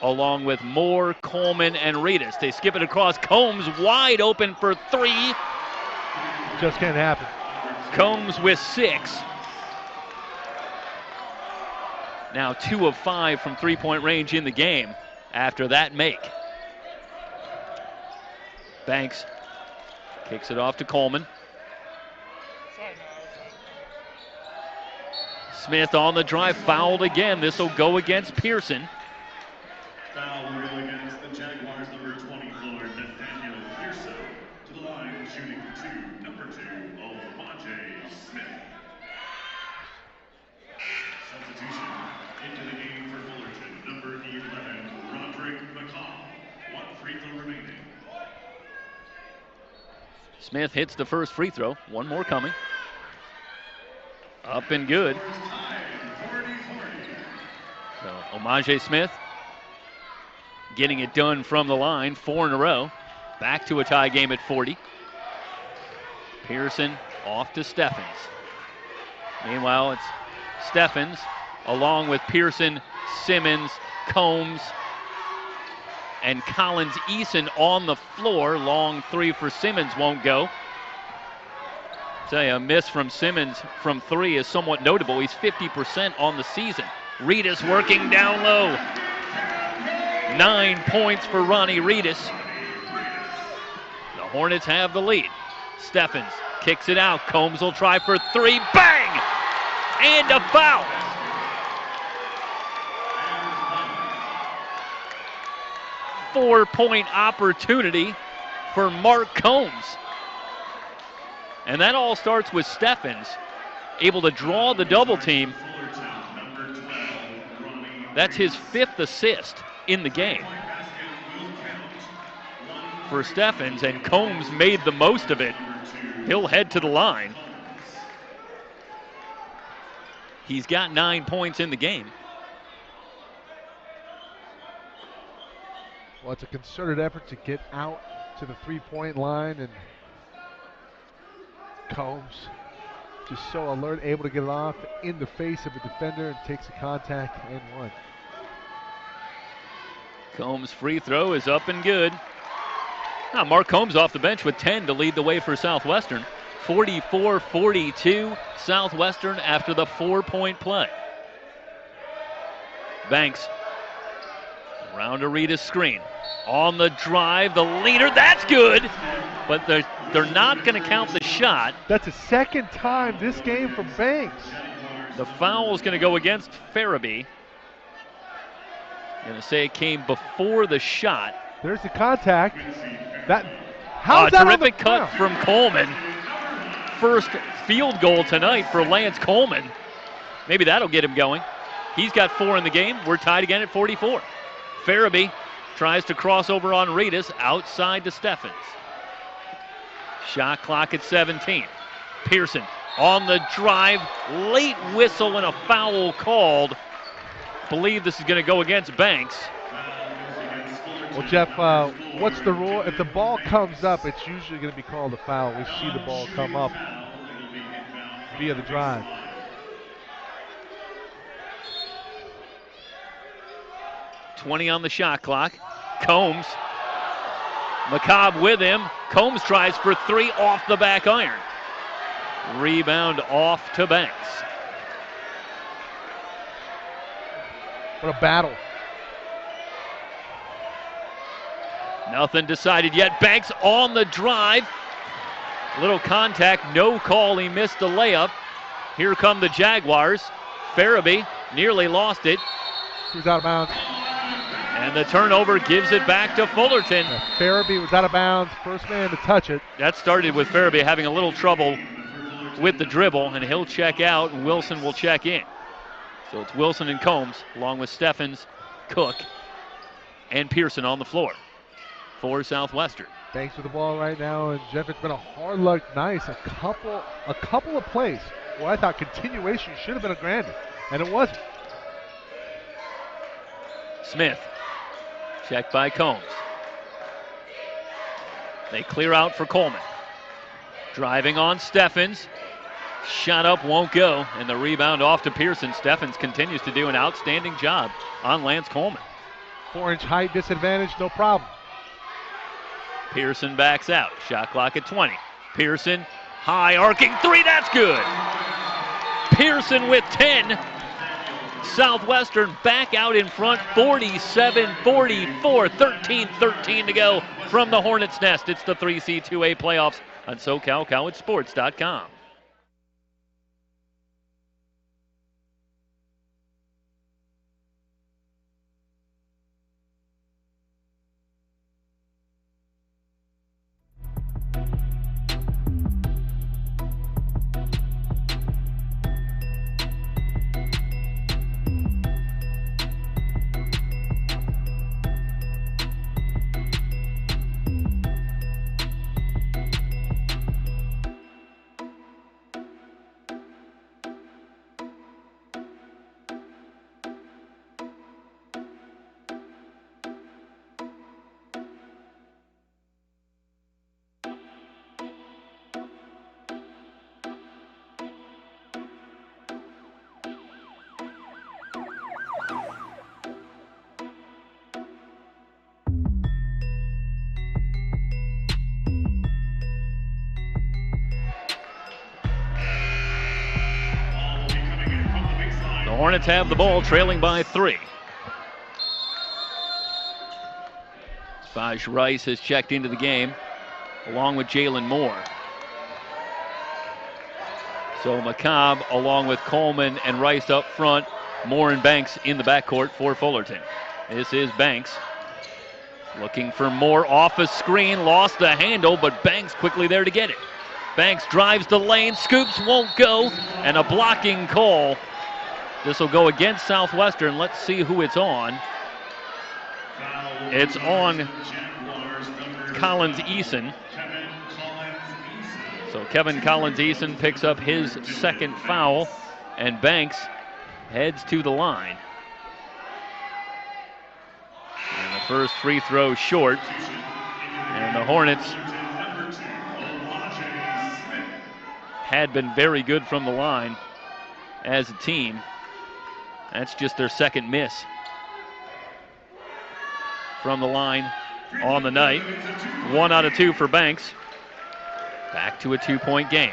along with Moore, Coleman, and Reedus. They skip it across. Combs wide open for 3. Just can't happen. Combs with 6. Now 2 of 5 from 3-point range in the game after that make. Banks kicks it off to Coleman. Smith on the drive, fouled again. This will go against Pearson. Foul will go against the Jaguars, number 24, Nathaniel Pearson. To the line, shooting two, number 2, Omaje Smith. Substitution into the game for Fullerton, number 11, Roderick McCall. 1 free throw remaining. Smith hits the first free throw. One more coming. Up and good. So Omaje Smith getting it done from the line, 4 in a row. Back to a tie game at 40. Pearson off to Steffens. Meanwhile, it's Steffens along with Pearson, Simmons, Combs, and Collins Eason on the floor. Long three for Simmons won't go. Tell you, a miss from Simmons from 3 is somewhat notable. He's 50% on the season. Reedus working down low. 9 points for Ronnie Reedus. The Hornets have the lead. Steffens kicks it out. Combs will try for 3. Bang! And a foul. Four-point opportunity for Mark Combs. And that all starts with Steffens able to draw the double team. That's his 5th assist in the game for Steffens, and Combs made the most of it. He'll head to the line. He's got 9 points in the game. Well, it's a concerted effort to get out to the three-point line, and Combs just so alert, able to get it off in the face of a defender and takes a contact and one. Combs' free throw is up and good. Now Mark Combs off the bench with 10 to lead the way for Southwestern. 44-42 Southwestern after the 4-point play. Banks around a Reedus screen. On the drive, the leader, that's good. But they're not going to count the shot. That's the second time this game from Banks. The foul is going to go against Farabee. Going to say it came before the shot. There's the contact. How's that terrific cut from Coleman. First field goal tonight for Lance Coleman. Maybe that'll get him going. He's got 4 in the game. We're tied again at 44. Farabee tries to cross over on Reedus, outside to Steffens. Shot clock at 17. Pearson on the drive, late whistle and a foul called. Believe this is going to go against Banks. Well, Jeff, what's the rule? If the ball comes up, it's usually going to be called a foul. We see the ball come up via the drive. .20 on the shot clock. Combs. McCobb with him. Combs tries for 3 off the back iron. Rebound off to Banks. What a battle. Nothing decided yet. Banks on the drive. Little contact, no call. He missed the layup. Here come the Jaguars. Farabee nearly lost it. He was out of bounds. And the turnover gives it back to Fullerton. Yeah, Farabee was out of bounds. First man to touch it. That started with Farabee having a little trouble with the dribble, and he'll check out, and Wilson will check in. So it's Wilson and Combs, along with Steffens, Cook, and Pearson on the floor for Southwestern. Banks with the ball right now, and Jeff, it's been a hard luck nice. A couple of plays where I thought continuation should have been granted, and it wasn't. Smith, checked by Combs. They clear out for Coleman. Driving on Steffens. Shot up, won't go, and the rebound off to Pearson. Steffens continues to do an outstanding job on Lance Coleman. 4-inch height disadvantage, no problem. Pearson backs out. Shot clock at 20. Pearson, high arcing 3, that's good. Pearson with 10. Southwestern back out in front, 47-44, 13-13 to go from the Hornets' nest. It's the 3C2A playoffs on SoCalCollegeSports.com. Hornets have the ball, trailing by 3. Vaj Rice has checked into the game, along with Jalen Moore. So McCobb, along with Coleman and Rice up front, Moore and Banks in the backcourt for Fullerton. This is Banks. Looking for Moore off a screen, lost the handle, but Banks quickly there to get it. Banks drives the lane, scoops, won't go, and a blocking call. This will go against Southwestern. Let's see who it's on. It's on Collins Eason. So Kevin Collins Eason picks up his second foul, and Banks heads to the line. And the first free throw short. And the Hornets had been very good from the line as a team. That's just their second miss from the line on the night. 1 out of 2 for Banks. Back to a 2-point game.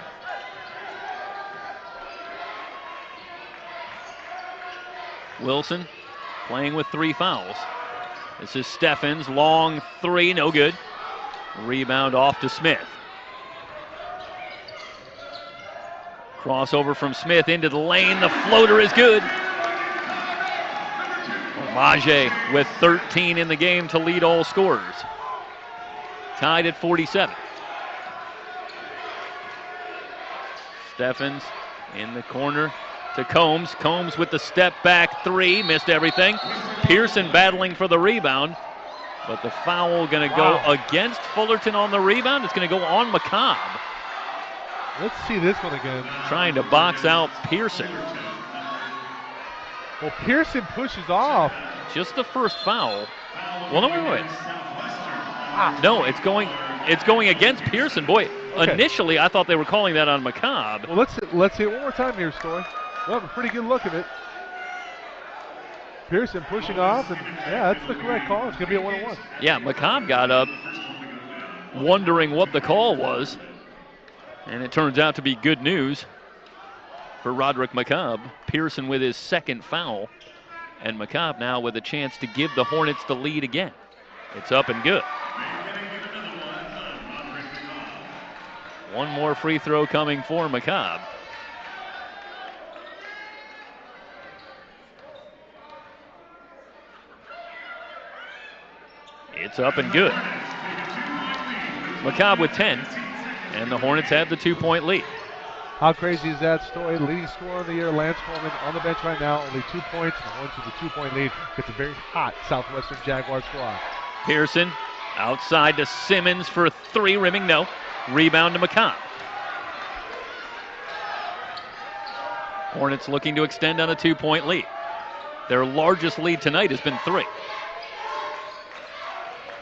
Wilson playing with 3 fouls. This is Steffens, long 3, no good. Rebound off to Smith. Crossover from Smith into the lane, the floater is good. Maje with 13 in the game to lead all scorers. Tied at 47. Steffens in the corner to Combs. Combs with the step back 3, missed everything. Pearson battling for the rebound, but the foul going to go against Fullerton on the rebound. It's going to go on McCobb. Let's see this one again. Trying to box out Pearson. Well, Pearson pushes off. Just the first foul. Well, no, wait. No, it's going against Pearson. Boy, okay. Initially I thought they were calling that on McCobb. Well, let's see it one more time here, Story. We'll have a pretty good look at it. Pearson pushing off, and yeah, that's the correct call. It's going to be a 1-on-1. Yeah, McCobb got up wondering what the call was, and it turns out to be good news for Roderick McCobb. Pearson with his second foul, and McCobb now with a chance to give the Hornets the lead again. It's up and good. One more free throw coming for McCobb. It's up and good. McCobb with 10, and the Hornets have the 2-point lead. How crazy is that, Story? Leading scorer of the year, Lance Coleman, on the bench right now, only 2 points. The Hornets with a 2-point lead. It's a very hot Southwestern Jaguar squad. Pearson outside to Simmons for 3, rimming no. Rebound to McCobb. Hornets looking to extend on a 2-point lead. Their largest lead tonight has been 3.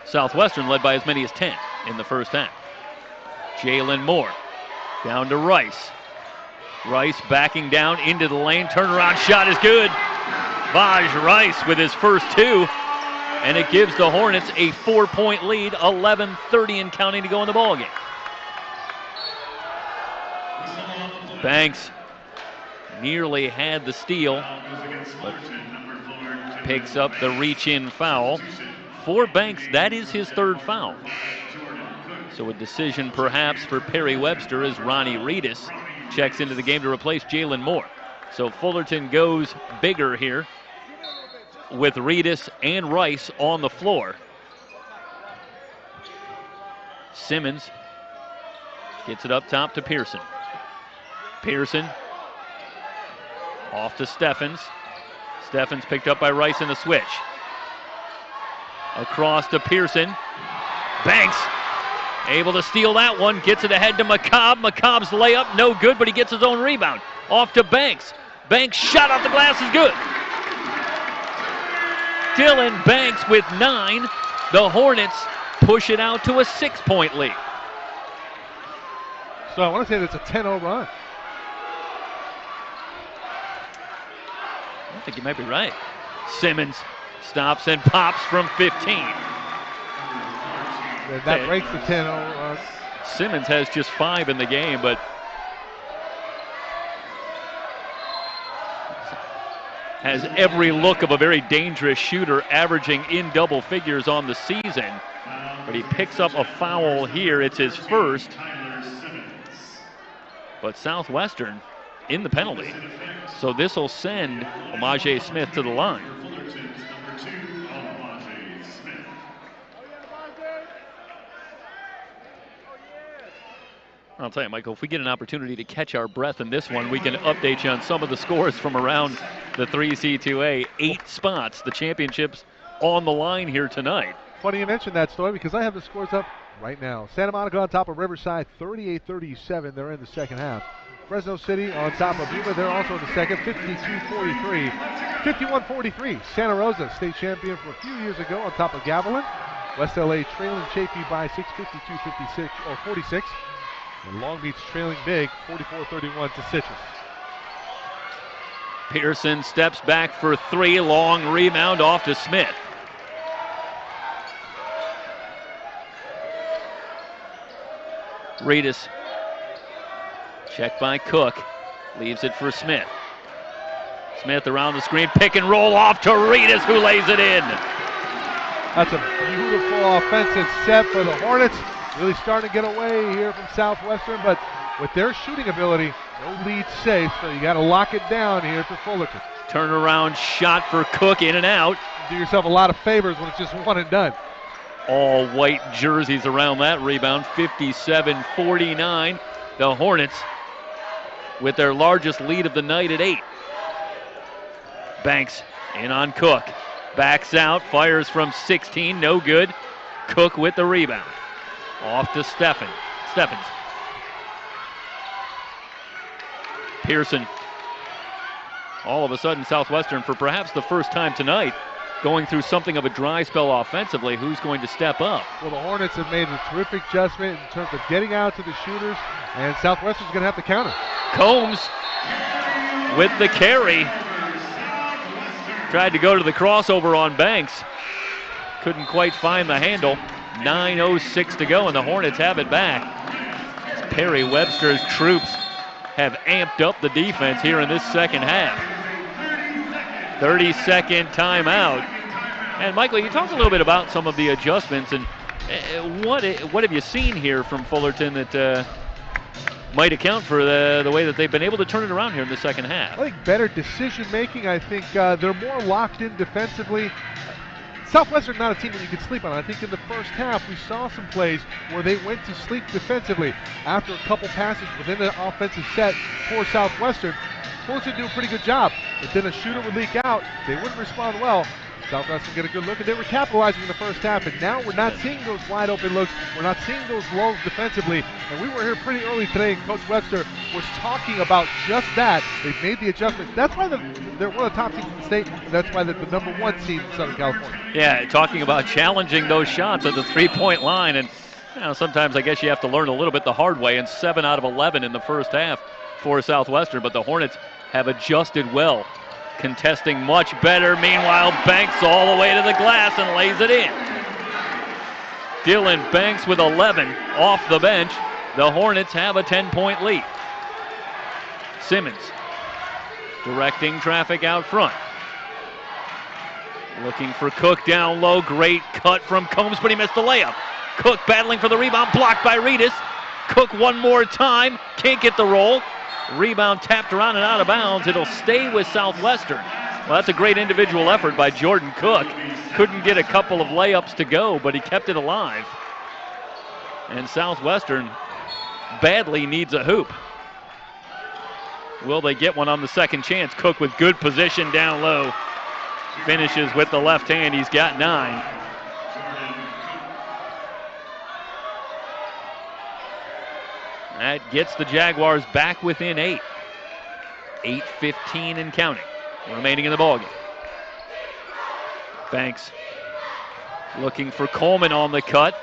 Southwestern led by as many as 10 in the first half. Jalen Moore down to Rice. Rice backing down into the lane. Turnaround shot is good. Vaj Rice with his first 2. And it gives the Hornets a 4-point lead. 11:30 and counting to go in the ballgame. Banks nearly had the steal, but picks up the reach-in foul. For Banks, that is his 3rd foul. So a decision perhaps for Perry Webster as Ronnie Reedus checks into the game to replace Jalen Moore. So Fullerton goes bigger here with Reedus and Rice on the floor. Simmons gets it up top to Pearson. Pearson off to Steffens. Steffens picked up by Rice in the switch. Across to Pearson. Banks able to steal that one. Gets it ahead to McCobb. McCobb's layup no good, but he gets his own rebound. Off to Banks. Banks shot off the glass is good. Dylan Banks with 9. The Hornets push it out to a 6-point lead. So I want to say that's a 10-0 run. I think you might be right. Simmons stops and pops from 15. That breaks the 10-0 run. Simmons has just 5 in the game, but has every look of a very dangerous shooter, averaging in double figures on the season. But he picks up a foul here. It's his first. But Southwestern in the penalty. So this will send Omaje Smith to the line. I'll tell you, Michael, if we get an opportunity to catch our breath in this one, we can update you on some of the scores from around the 3C2A. 8 spots, the championships on the line here tonight. Funny you mentioned that story because I have the scores up right now. Santa Monica on top of Riverside, 38-37. They're in the second half. Fresno City on top of Yuma. They're also in the second, 52-43. 51-43. Santa Rosa, state champion from a few years ago, on top of Gavilan. West LA trailing Chaffee by 6, 52-56 or 46. And Long Beach trailing big, 44-31 to Citrus. Pearson steps back for 3. Long rebound off to Smith. Reedus. Checked by Cook. Leaves it for Smith. Smith around the screen. Pick and roll off to Reedus, who lays it in. That's a beautiful offensive set for the Hornets. Really starting to get away here from Southwestern, but with their shooting ability, no lead safe, so you got to lock it down here for Fullerton. Turnaround shot for Cook, in and out. Do yourself a lot of favors when it's just one and done. All white jerseys around that rebound, 57-49. The Hornets with their largest lead of the night at 8. Banks in on Cook. Backs out, fires from 16, no good. Cook with the rebound. Off to Steffens. Pearson. All of a sudden, Southwestern, for perhaps the first time tonight, going through something of a dry spell offensively. Who's going to step up? Well, the Hornets have made a terrific adjustment in terms of getting out to the shooters, and Southwestern's going to have to counter. Combs with the carry. Tried to go to the crossover on Banks. Couldn't quite find the handle. 9:06 to go, and the Hornets have it back. Perry Webster's troops have amped up the defense here in this second half. 30-second timeout. And Michael, you talked a little bit about some of the adjustments, and what have you seen here from Fullerton that might account for the way that they've been able to turn it around here in the second half? I think better decision making. I think they're more locked in defensively. Southwestern not a team that you can sleep on. I think in the first half we saw some plays where they went to sleep defensively after a couple passes within the offensive set for Southwestern. Fullerton do a pretty good job, but then a shooter would leak out. They wouldn't respond well. Southwestern get a good look, and they were capitalizing in the first half, and now we're not seeing those wide open looks. We're not seeing those lulls defensively, and we were here pretty early today, and Coach Webster was talking about just that. They've made the adjustments. That's why they're one of the top teams in the state, and that's why they're the number 1 seed in Southern California. Yeah, talking about challenging those shots at the three-point line, and sometimes I guess you have to learn a little bit the hard way, and 7 out of 11 in the first half for Southwestern, but the Hornets have adjusted well. Contesting much better. Meanwhile, Banks all the way to the glass and lays it in. Dylan Banks with 11 off the bench. The Hornets have a 10-point lead. Simmons directing traffic out front. Looking for Cook down low. Great cut from Combs, but he missed the layup. Cook battling for the rebound, blocked by Reedus. Cook one more time, can't get the roll. Rebound tapped around and out of bounds. It'll stay with Southwestern. Well, that's a great individual effort by Jordan Cook. Couldn't get a couple of layups to go, but he kept it alive. And Southwestern badly needs a hoop. Will they get one on the second chance? Cook with good position down low. Finishes with the left hand. He's got 9. That gets the Jaguars back within 8. 8:15 and counting remaining in the ballgame. Banks looking for Coleman on the cut.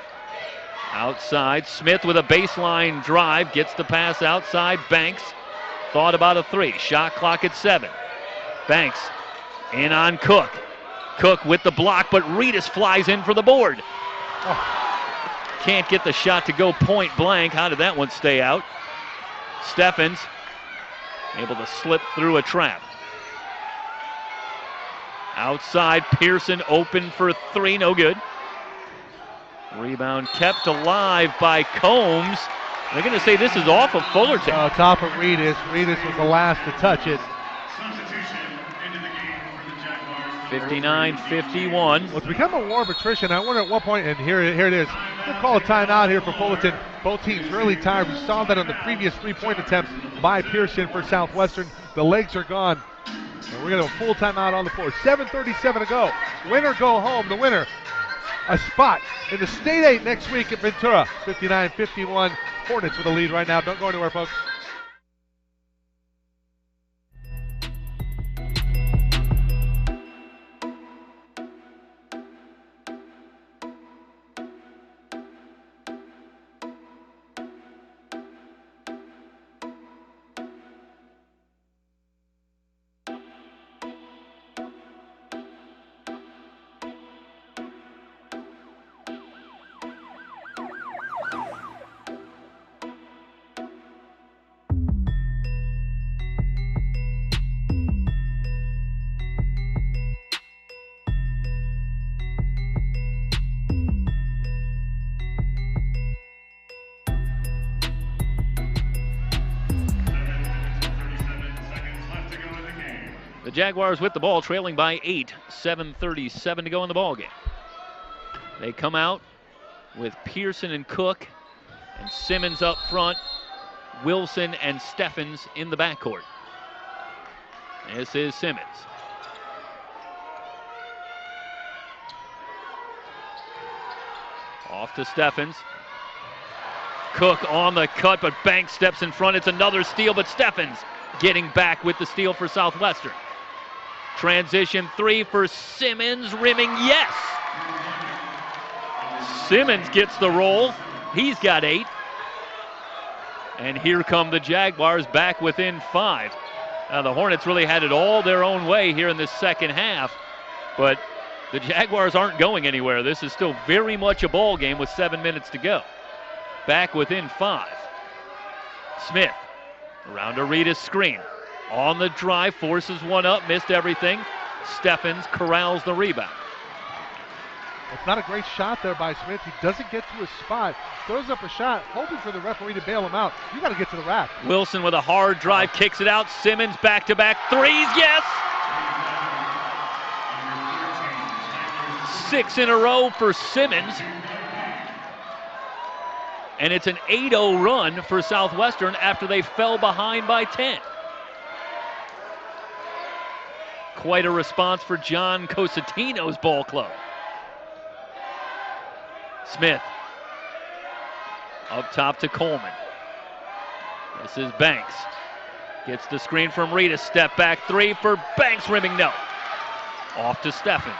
Outside, Smith with a baseline drive, gets the pass outside. Banks thought about a 3. Shot clock at 7. Banks in on Cook. Cook with the block, but Reedus flies in for the board. Can't get the shot to go point blank. How did that one stay out? Steffens able to slip through a trap. Outside, Pearson open for three, no good. Rebound kept alive by Combs. They're going to say this is off of Fullerton. Top of Reedus. Reedus was the last to touch it. Substitution into the game for the Jaguars. 59-51. Well, it's become a war of attrition. I wonder at what point, and here it is. We'll call a timeout here for Fullerton. Both teams really tired. We saw that on the previous three-point attempts by Pearson for Southwestern. The legs are gone. And we're going to have a full timeout on the floor. 7:37 to go. Winner go home. The winner, a spot in the State 8 next week at Ventura. 59-51. Hornets with a lead right now. Don't go anywhere, folks. Jaguars with the ball, trailing by 8. 7:37 to go in the ball game. They come out with Pearson and Cook and Simmons up front, Wilson and Steffens in the backcourt. This is Simmons. Off to Steffens. Cook on the cut, but Banks steps in front. It's another steal, but Steffens getting back with the steal for Southwestern. Transition three for Simmons, rimming, yes! Simmons gets the roll. He's got 8. And here come the Jaguars back within 5. The Hornets really had it all their own way here in the second half, but the Jaguars aren't going anywhere. This is still very much a ball game with 7 minutes to go. Back within 5. Smith around Areda's screen. On the drive, forces one up, missed everything. Steffens corrals the rebound. It's not a great shot there by Smith. He doesn't get to his spot. Throws up a shot, hoping for the referee to bail him out. You got to get to the rack. Wilson with a hard drive, kicks it out. Simmons back-to-back threes, yes! 6 in a row for Simmons. And it's an 8-0 run for Southwestern after they fell behind by 10. Quite a response for John Cosentino's ball club. Smith up top to Coleman. This is Banks. Gets the screen from Rita. Step back three for Banks, rimming no. Off to Steffens.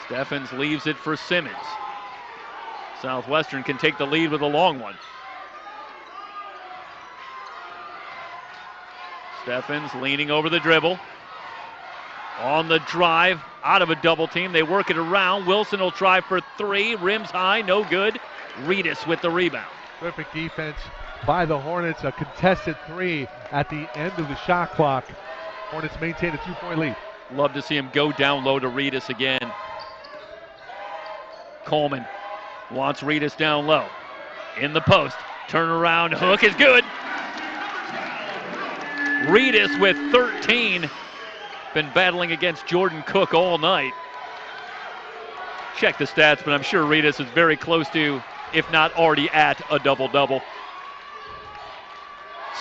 Steffens leaves it for Simmons. Southwestern can take the lead with a long one. Steffens leaning over the dribble. On the drive, out of a double team. They work it around. Wilson will try for three. Rims high, no good. Reedus with the rebound. Terrific defense by the Hornets. A contested three at the end of the shot clock. Hornets maintain a 2-point lead. Love to see him go down low to Reedus again. Coleman wants Reedus down low. In the post. Turnaround hook is good. Reedus with 13. Been battling against Jordan Cook all night. Check the stats, but I'm sure Reedus is very close to, if not already at, a double-double.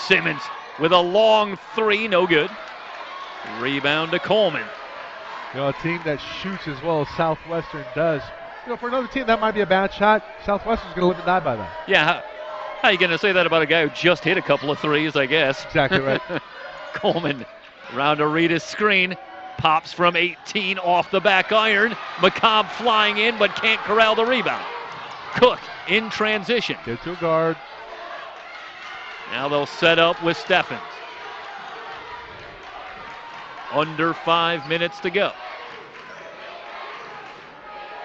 Simmons with a long three, no good. Rebound to Coleman. You know, a team that shoots as well as Southwestern does. You know, for another team, that might be a bad shot. Southwestern's going to live and die by that. Yeah, how are you going to say that about a guy who just hit a couple of threes, I guess? Exactly right. Coleman around Areda's screen. Pops from 18 off the back iron. McCobb flying in, but can't corral the rebound. Cook in transition. Get to a guard. Now they'll set up with Steffens. Under 5 minutes to go.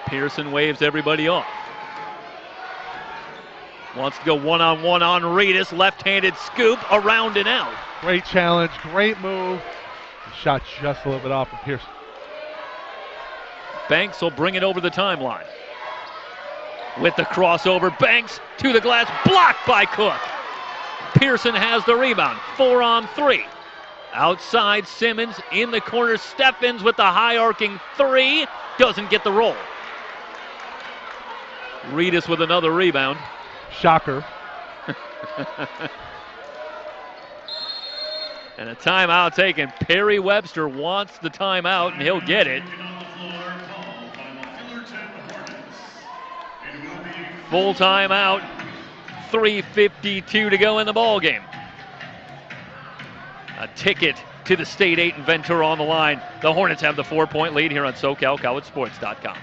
Pearson waves everybody off. Wants to go one-on-one on Reedus. Left-handed scoop, around and out. Great challenge, great move. Shot just a little bit off of Pearson. Banks will bring it over the timeline. With the crossover, Banks to the glass, blocked by Cook. Pearson has the rebound, 4-on-3. Outside Simmons, in the corner, Steffens with the high arcing three, doesn't get the roll. Reedus with another rebound. Shocker. And a timeout taken. Perry Webster wants the timeout, and he'll get it. Full timeout. 3:52 to go in the ball game. A ticket to the State 8 in Ventura on the line. The Hornets have the 4-point lead here on SoCalCollegeSports.com.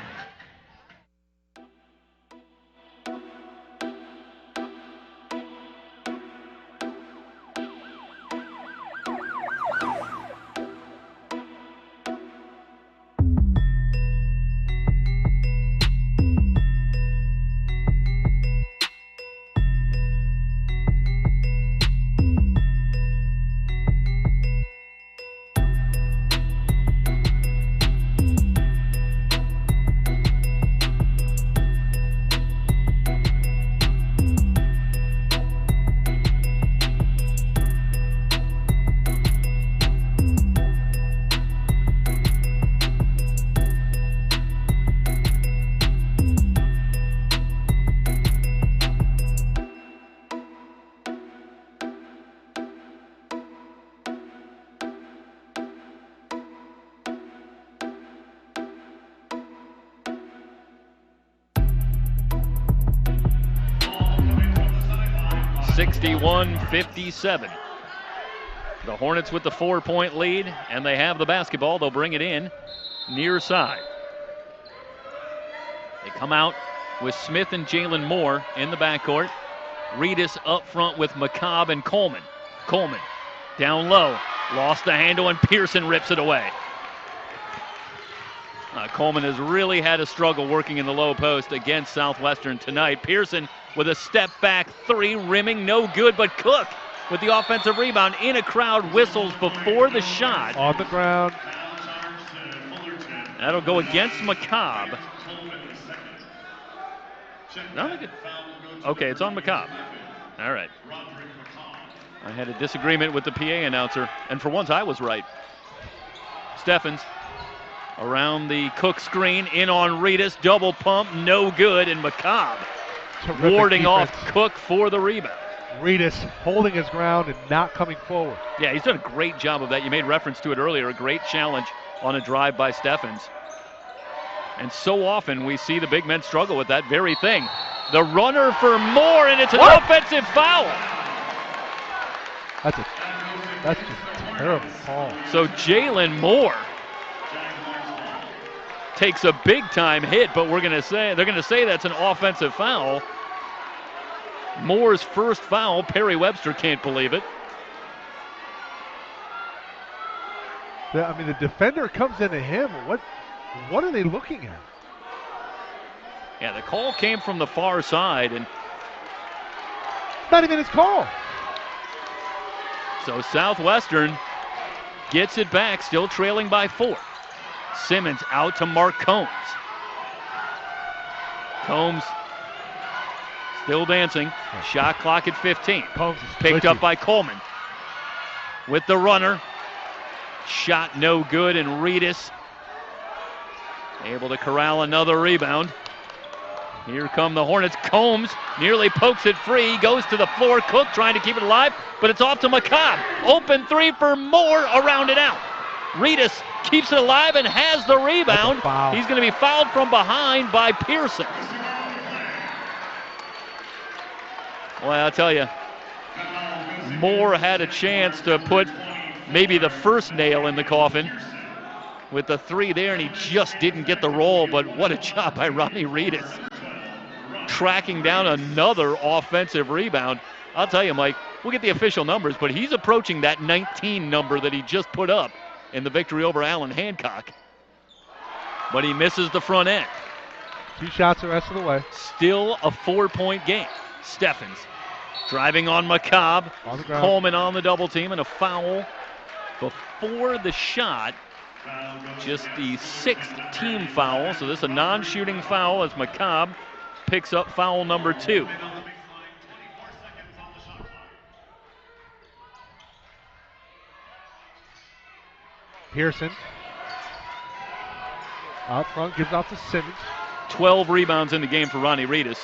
(61-57). The Hornets with the 4-point lead, and they have the basketball. They'll bring it in near side. They come out with Smith and Jalen Moore in the backcourt. Reedus up front with McCobb and Coleman. Coleman down low, lost the handle, and Pearson rips it away. Coleman has really had a struggle working in the low post against Southwestern tonight. Pearson with a step back three, rimming, no good, but Cook with the offensive rebound in a crowd, whistles before the shot. On the ground. That'll go against McCobb. Okay, it's on McCobb. All right. I had a disagreement with the PA announcer, and for once I was right. Steffens around the Cook screen, in on Reedus, double pump, no good, and McCobb warding off Cook for the rebound. Reedus holding his ground and not coming forward. Yeah, he's done a great job of that. You made reference to it earlier, a great challenge on a drive by Steffens. And so often we see the big men struggle with that very thing. The runner for Moore, and it's an offensive foul. That's just a terrible call. So Jalen Moore takes a big time hit, but they're going to say that's an offensive foul. Moore's first foul. Perry Webster can't believe it. I mean, the defender comes into him. What are they looking at? Yeah, the call came from the far side, and not even his call. So Southwestern gets it back, still trailing by 4. Simmons out to Mark Combs. Combs still dancing. Shot clock at 15. Combs is picked up by Coleman. With the runner. Shot no good, and Reedus able to corral another rebound. Here come the Hornets. Combs nearly pokes it free. Goes to the floor. Cook trying to keep it alive, but it's off to McCobb. Open three for Moore. Around it out. Reedus keeps it alive and has the rebound. He's going to be fouled from behind by Pearson. Well, I'll tell you, Moore had a chance to put maybe the first nail in the coffin with the three there, and he just didn't get the roll. But what a job by Ronnie Reedus, tracking down another offensive rebound. I'll tell you, Mike, we'll get the official numbers, but he's approaching that 19 number that he just put up in the victory over Allen Hancock. But he misses the front end. 2 shots the rest of the way. Still a 4-point game. Steffens driving on McCobb. On the ground. Coleman on the double team, and a foul before the shot. Just the 6th team foul, so this is a non-shooting foul as McCobb picks up foul number 2. Pearson out front, gives out to Simmons. 12 rebounds in the game for Ronnie Reedus.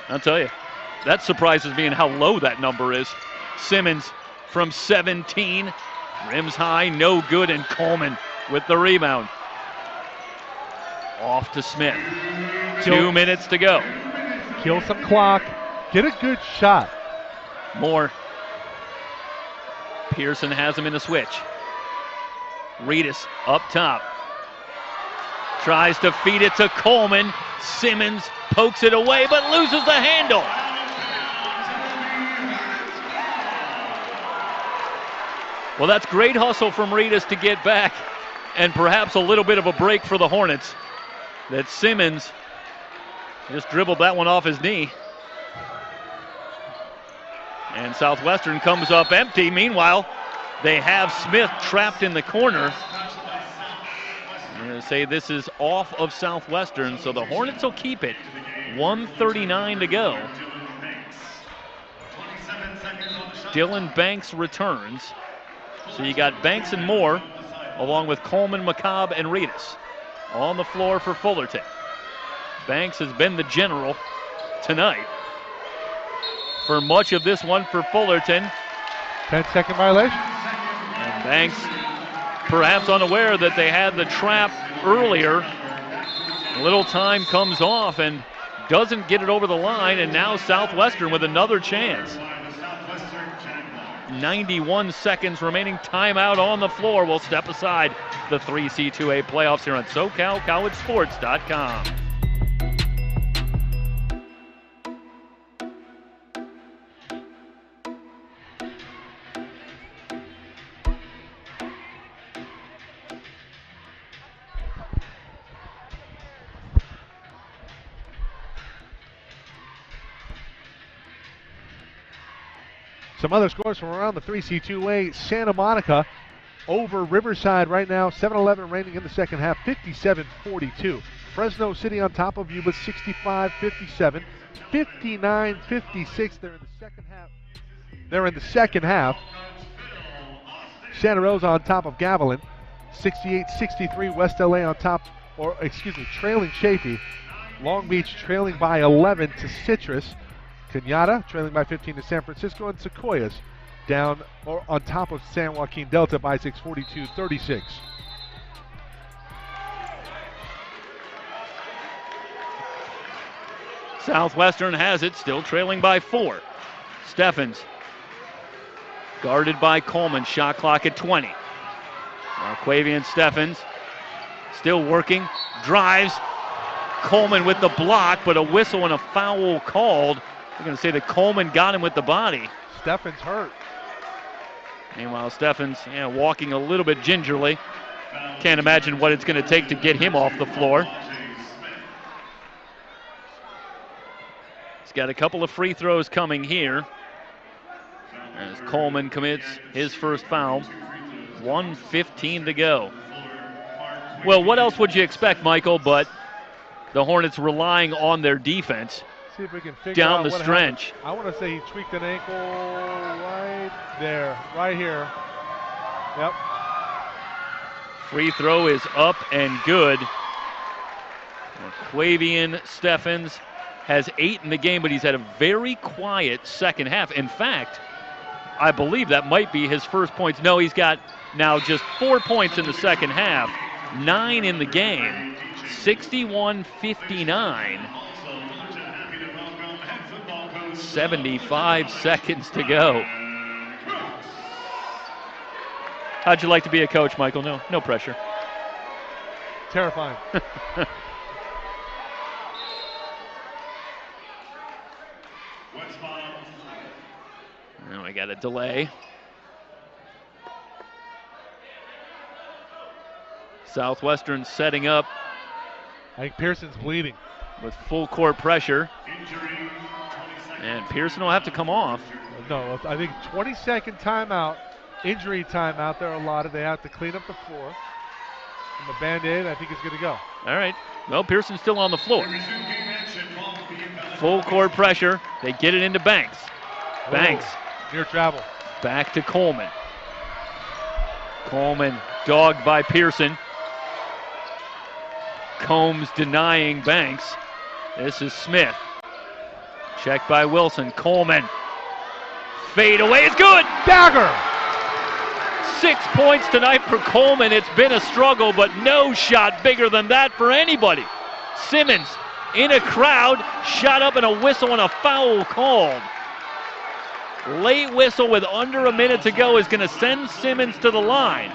I'll tell you, that surprises me in how low that number is. Simmons from 17, rims high, no good, and Coleman with the rebound. Off to Smith. 2 minutes to go. Kill some clock. Get a good shot. Moore. Pearson has him in a switch. Reedus up top. Tries to feed it to Coleman. Simmons pokes it away but loses the handle. Well, that's great hustle from Reedus to get back, and perhaps a little bit of a break for the Hornets. That Simmons just dribbled that one off his knee. And Southwestern comes up empty. Meanwhile, they have Smith trapped in the corner. I'm going to say this is off of Southwestern, so the Hornets will keep it. 1:39 to go. Dylan Banks returns. So you got Banks and Moore, along with Coleman, McCobb, and Reedus on the floor for Fullerton. Banks has been the general tonight for much of this one for Fullerton. 10-second violation. And Banks, perhaps unaware that they had the trap earlier. A little time comes off and doesn't get it over the line, and now Southwestern with another chance. 91 seconds remaining. Timeout on the floor. We'll step aside the 3C2A playoffs here on SoCalCollegeSports.com. Some other scores from around the 3C2A. Santa Monica over Riverside right now. 7-11 reigning in the second half, 57-42. Fresno City on top of you with 65-57. 59-56. They're in the second half. Santa Rosa on top of Gavilan. 68-63. West LA on top, trailing Chaffee. Long Beach trailing by 11 to Citrus. Cañada trailing by 15 to San Francisco, and Sequoias down or on top of San Joaquin Delta by 6, 42-36. Southwestern has it, still trailing by 4. Steffens guarded by Coleman, shot clock at 20. Marquavian Steffens still working, drives. Coleman with the block, but a whistle and a foul called. We're going to say that Coleman got him with the body. Steffens hurt. Meanwhile, Steffens walking a little bit gingerly. Can't imagine what it's going to take to get him off the floor. He's got a couple of free throws coming here as Coleman commits his first foul. 1:15 to go. Well, what else would you expect, Michael, but the Hornets relying on their defense. See if we can figure down out the what stretch. happened. I want to say he tweaked an ankle right there, right here. Yep. Free throw is up and good. Quavian Steffens has 8 in the game, but he's had a very quiet second half. In fact, I believe that might be his first points. No, he's got now just 4 points in the second half, 9 in the game, 61-59. 75 seconds to go. How'd you like to be a coach, Michael? No pressure. Terrifying. Now we got a delay. Southwestern setting up. I think Pearson's bleeding. With full court pressure. And Pearson will have to come off. No, I think 20-second timeout injury timeout there allotted. They have to clean up the floor. And the Band-Aid, I think, is going to go. All right. Well, Pearson's still on the floor. Full court pressure. They get it into Banks. Banks. Near travel. Back to Coleman. Coleman dogged by Pearson. Combs denying Banks. This is Smith. Checked by Wilson. Coleman. Fade away is good. Dagger. 6 points tonight for Coleman. It's been a struggle, but no shot bigger than that for anybody. Simmons in a crowd, shot up and a whistle and a foul called. Late whistle with under a minute to go is going to send Simmons to the line.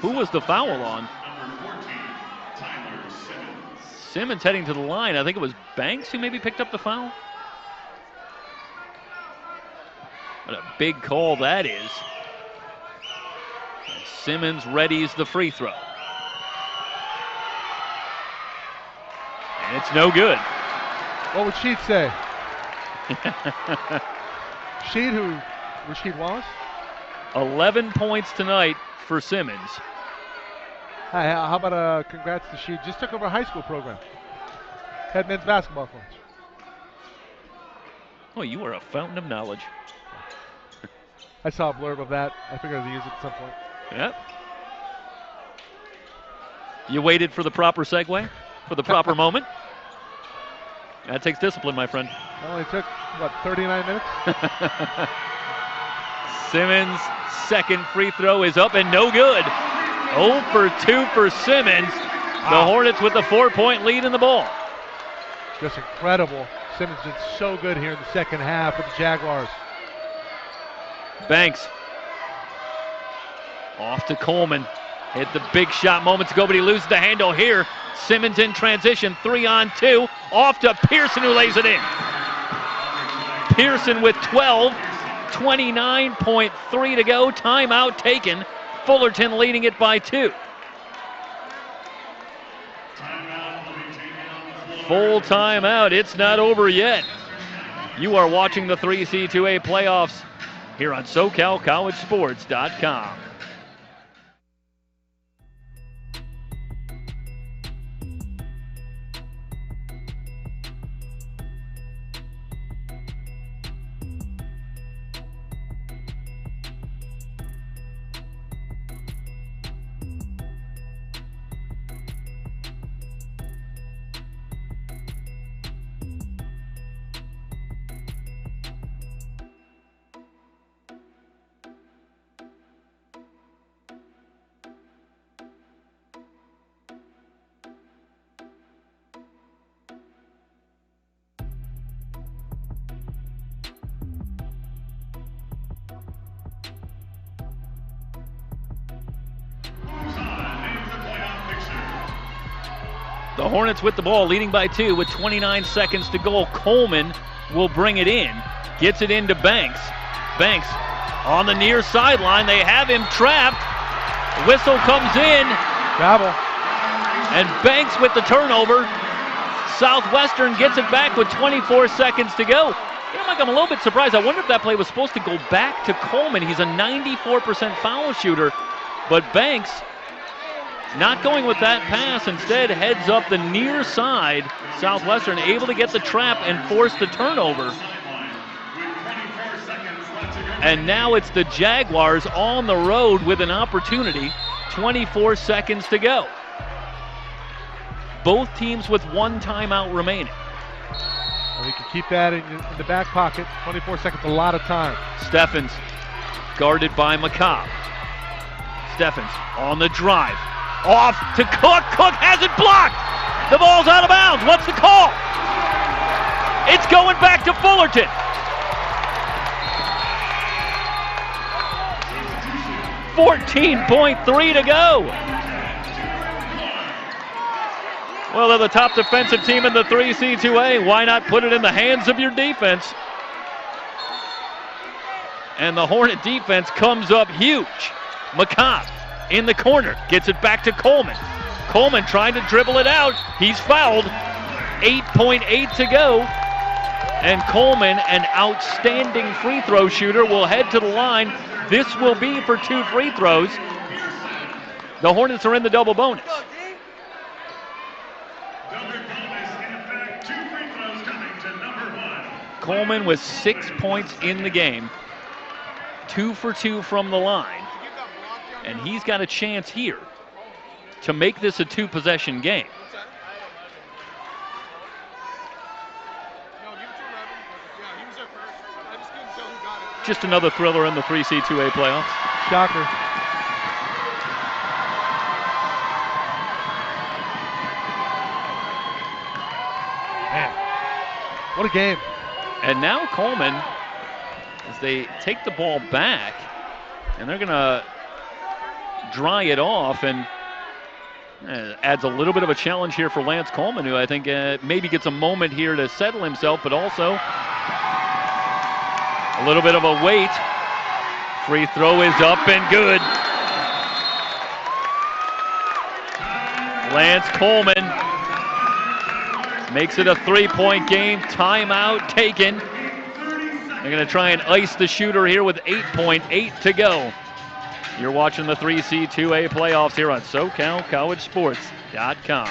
Who was the foul on? Simmons heading to the line. I think it was Banks who maybe picked up the foul. What a big call that is. And Simmons readies the free throw. And it's no good. What would Sheed say? Sheed, who? Rasheed Wallace? 11 points tonight for Simmons. Hi, how about congrats to Sheed. Just took over a high school program. Head men's basketball coach. Oh, you are a fountain of knowledge. I saw a blurb of that. I figured I'd use it at some point. Yep. You waited for the proper segue, for the proper moment. That takes discipline, my friend. It only took, what, 39 minutes? Simmons' second free throw is up and no good. 0 for 2 for Simmons. The Hornets with the 4-point lead in the ball. Just incredible. Simmons did so good here in the second half with the Jaguars. Banks off to Coleman. Hit the big shot moments ago, but he loses the handle here. Simmons in transition, 3-on-2. Off to Pearson, who lays it in. Pearson with 12, 29.3 to go. Timeout taken. Fullerton leading it by 2. Full timeout. It's not over yet. You are watching the 3C2A playoffs here on SoCalCollegeSports.com. The Hornets with the ball, leading by 2 with 29 seconds to go. Coleman will bring it in. Gets it into Banks. Banks on the near sideline. They have him trapped. Whistle comes in. Travel. And Banks with the turnover. Southwestern gets it back with 24 seconds to go. You know, Mike, I'm a little bit surprised. I wonder if that play was supposed to go back to Coleman. He's a 94% foul shooter. But Banks not going with that pass, instead heads up the near side. Southwestern able to get the trap and force the turnover. And now it's the Jaguars on the road with an opportunity. 24 seconds to go. Both teams with 1 timeout remaining. And we can keep that in the back pocket. 24 seconds, a lot of time. Steffens guarded by McCobb. Steffens on the drive. Off to Cook. Cook has it blocked. The ball's out of bounds. What's the call? It's going back to Fullerton. .3 to go. Well, they're the top defensive team in the 3C2A. Why not put it in the hands of your defense? And the Hornet defense comes up huge. McCobb in the corner, gets it back to Coleman. Coleman trying to dribble it out. He's fouled. 8.8 to go. And Coleman, an outstanding free throw shooter, will head to the line. This will be for 2 free throws. The Hornets are in the double bonus. Coleman with 6 points in the game. 2 for 2 from the line. And he's got a chance here to make this a 2-possession game. Just another thriller in the 3C2A playoffs. Shocker. Man, what a game. And now Coleman, as they take the ball back, and they're going to dry it off, and adds a little bit of a challenge here for Lance Coleman, who I think maybe gets a moment here to settle himself, but also a little bit of a wait. Free throw is up and good. Lance Coleman makes it a 3-point game. Timeout taken. They're going to try and ice the shooter here with 8.8 to go. You're watching the 3C2A playoffs here on SoCalCollegeSports.com.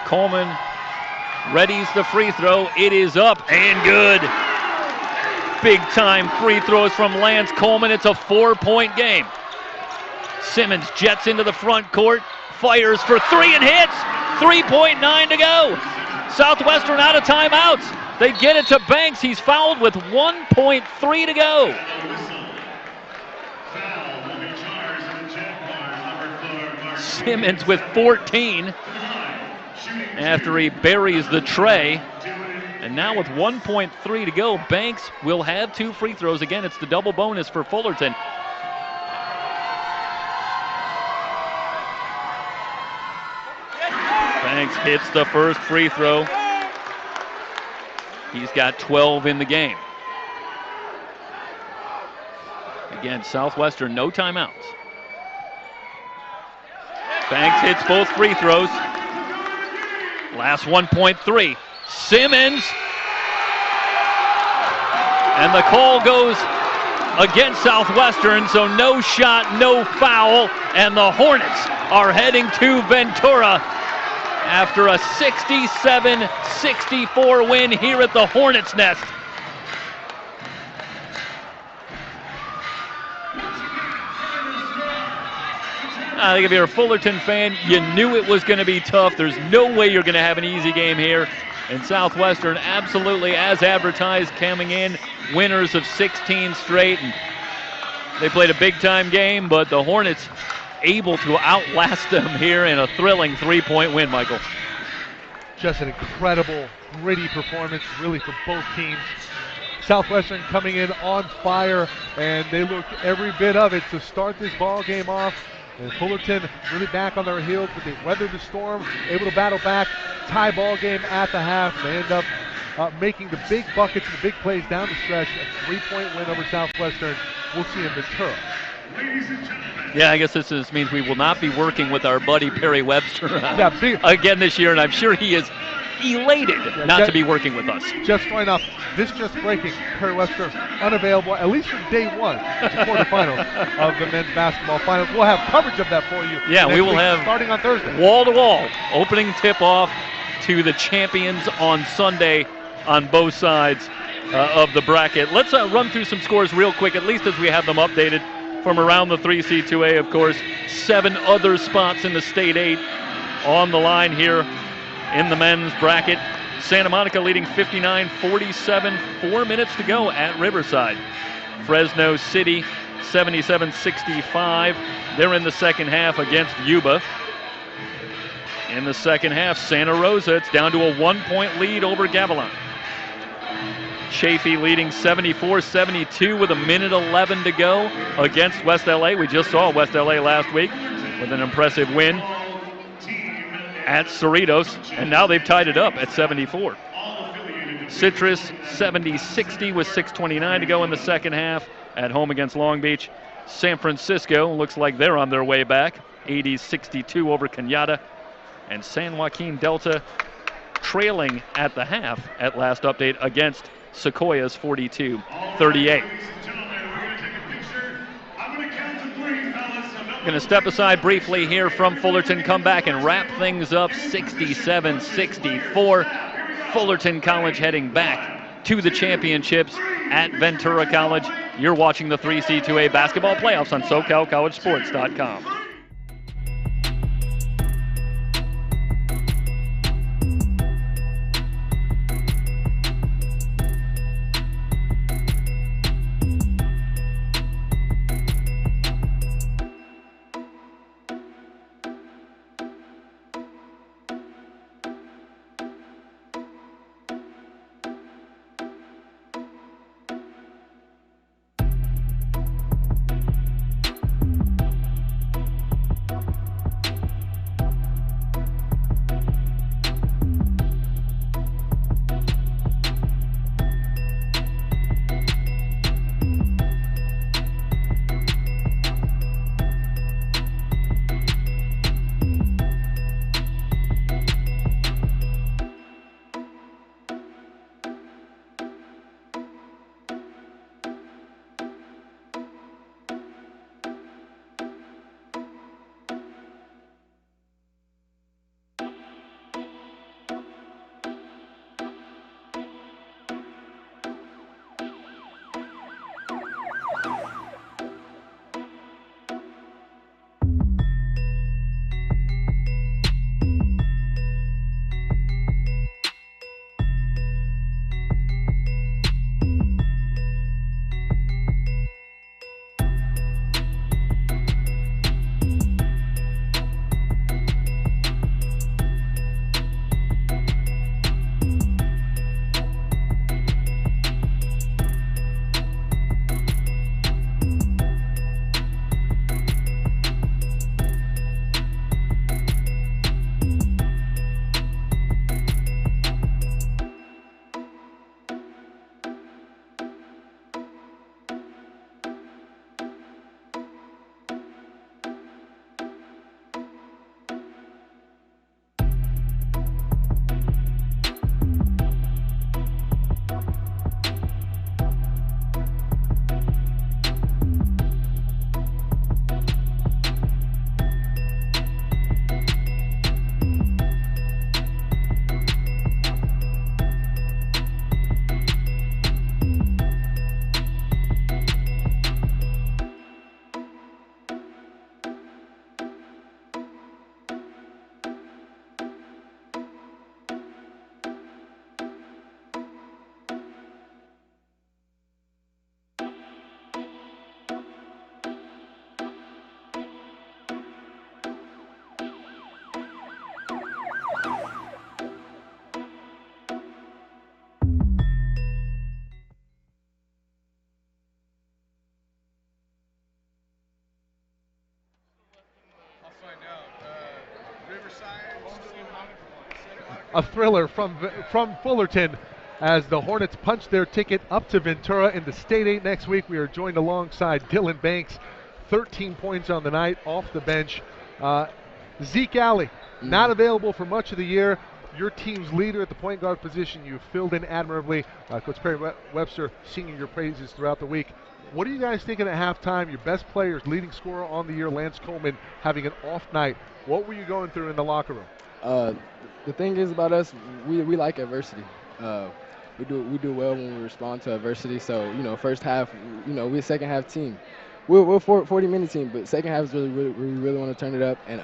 Coleman readies the free throw. It is up and good. Big time free throws from Lance Coleman. It's a 4-point game. Simmons jets into the front court, fires for 3 and hits. 3.9 to go. Southwestern out of timeouts. They get it to Banks. He's fouled with 1.3 to go. Simmons with 14. After he buries the tray. And now with 1.3 to go, Banks will have 2 free throws. Again, it's the double bonus for Fullerton. Banks hits the first free throw. He's got 12 in the game. Again, Southwestern, no timeouts. Banks hits both free throws. Last 1.3. Simmons. And the call goes against Southwestern, so no shot, no foul, and the Hornets are heading to Ventura after a 67-64 win here at the Hornets' Nest. I think if you're a Fullerton fan, you knew it was going to be tough. There's no way you're going to have an easy game here. And Southwestern, absolutely as advertised, coming in winners of 16 straight. And they played a big-time game, but the Hornets able to outlast them here in a thrilling 3-point win, Michael. Just an incredible, gritty performance, really, for both teams. Southwestern coming in on fire, and they looked every bit of it to start this ball game off. And Fullerton really back on their heels, but they weathered the storm, able to battle back, tie ball game at the half. They end up making the big buckets and the big plays down the stretch. A 3-point win over Southwestern. We'll see in Ventura. Yeah, I guess this means we will not be working with our buddy Perry Webster again this year, and I'm sure he is elated not to be working with us. Just going off, this just breaking, Perry Webster unavailable, at least from day one, the quarterfinals of the men's basketball finals. We'll have coverage of that for you. Yeah, we will have, starting on Thursday, wall-to-wall, opening tip-off to the champions on Sunday on both sides of the bracket. Let's run through some scores real quick, at least as we have them updated from around the 3C2A, of course. 7 other spots in the State 8 on the line here in the men's bracket. Santa Monica leading 59-47, 4 minutes to go at Riverside. Fresno City 77-65. They're in the second half against Yuba. in the second half. Santa Rosa, it's down to a 1-point lead over Gavilan. Chaffee leading 74-72 with 1:11 to go against West LA. We just saw West LA last week with an impressive win at Cerritos, and now they've tied it up at 74. Citrus 70-60 with 6:29 to go in the second half at home against Long Beach. San Francisco looks like they're on their way back, 80-62 over Cañada. And San Joaquin Delta trailing at the half at last update against Sequoias 42-38. Going to step aside briefly here from Fullerton, come back and wrap things up 67-64. Fullerton College heading back to the championships at Ventura College. You're watching the 3C2A basketball playoffs on SoCalCollegeSports.com. A thriller from Fullerton as the Hornets punch their ticket up to Ventura in the State 8 next week. We are joined alongside Dylan Banks, 13 points on the night off the bench. Zeke Alley, not available for much of the year. Your team's leader at the point guard position. You've filled in admirably. Coach Perry Webster singing your praises throughout the week. What are you guys thinking at halftime? Your best players, leading scorer on the year, Lance Coleman, having an off night. What were you going through in the locker room? The thing is about us, we like adversity. We do well when we respond to adversity. So, first half, we're a second half team. We're a 40-minute team, but second half is we really want to turn it up, and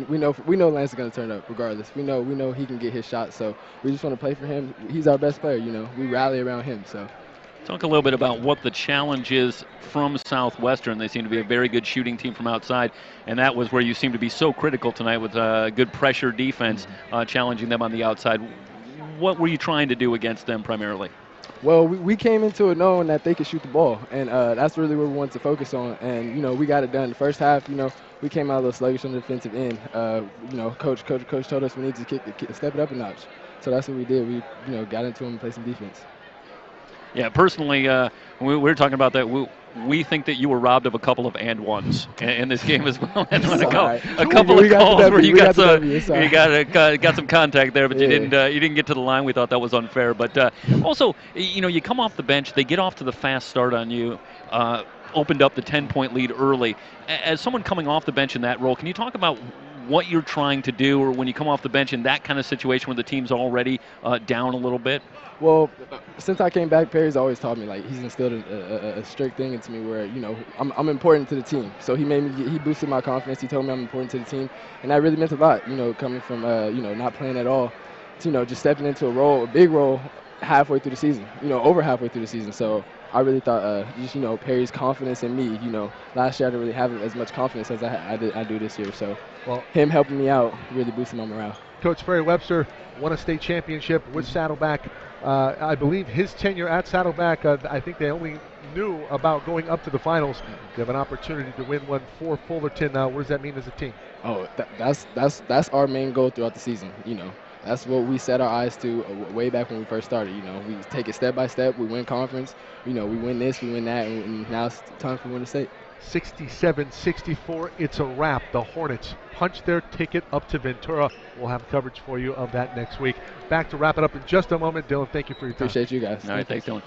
we know Lance is going to turn up regardless. We know he can get his shots, so we just want to play for him. He's our best player, We rally around him, so Talk a little bit about what the challenge is from Southwestern. They seem to be a very good shooting team from outside, and that was where you seem to be so critical tonight with good pressure defense, challenging them on the outside. What were you trying to do against them primarily? Well, we came into it knowing that they could shoot the ball, and that's really what we wanted to focus on. And we got it done. The first half, we came out a little sluggish on the defensive end. Coach told us we need to step it up a notch. So that's what we did. We got into them and played some defense. Yeah, personally, we were talking about that. We think that you were robbed of a couple of and ones in this game as well. And a couple of calls where you got some contact there, but you didn't get to the line. We thought that was unfair. But also, you come off the bench, they get off to the fast start on you. Opened up the 10-point lead early. As someone coming off the bench in that role, can you talk about what you're trying to do, or when you come off the bench in that kind of situation where the team's already down a little bit? Well, since I came back, Perry's always taught me, he's instilled a strict thing into me where, I'm important to the team. So he boosted my confidence. He told me I'm important to the team, and that really meant a lot, coming from, not playing at all to, just stepping into a big role halfway through the season, over halfway through the season. So I really thought Perry's confidence in me, last year I didn't really have as much confidence as I do this year. So him helping me out really boosted my morale. Coach Perry Webster won a state championship with Saddleback. I believe his tenure at Saddleback, I think they only knew about going up to the finals. They have an opportunity to win one for Fullerton. What does that mean as a team? Oh, that's our main goal throughout the season. That's what we set our eyes to way back when we first started. We take it step by step. We win conference. We win this, we win that, and now it's time for win the state. 67-64, it's a wrap. The Hornets punch their ticket up to Ventura. We'll have coverage for you of that next week. Back to wrap it up in just a moment. Dylan, thank you for your time. Appreciate you guys. All right, thanks, Dylan.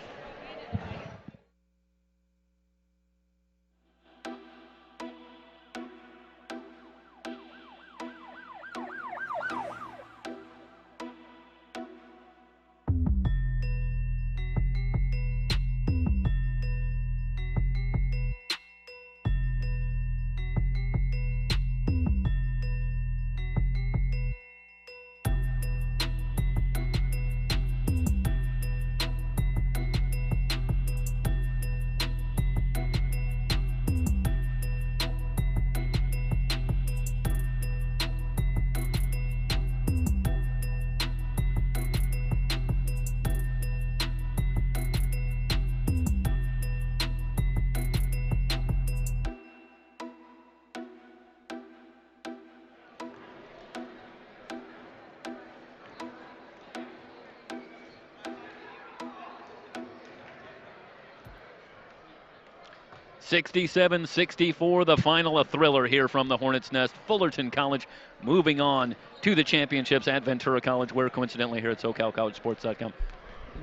(67-64), the final, a thriller here from the Hornets' Nest. Fullerton College moving on to the championships at Ventura College, where coincidentally here at SoCalCollegeSports.com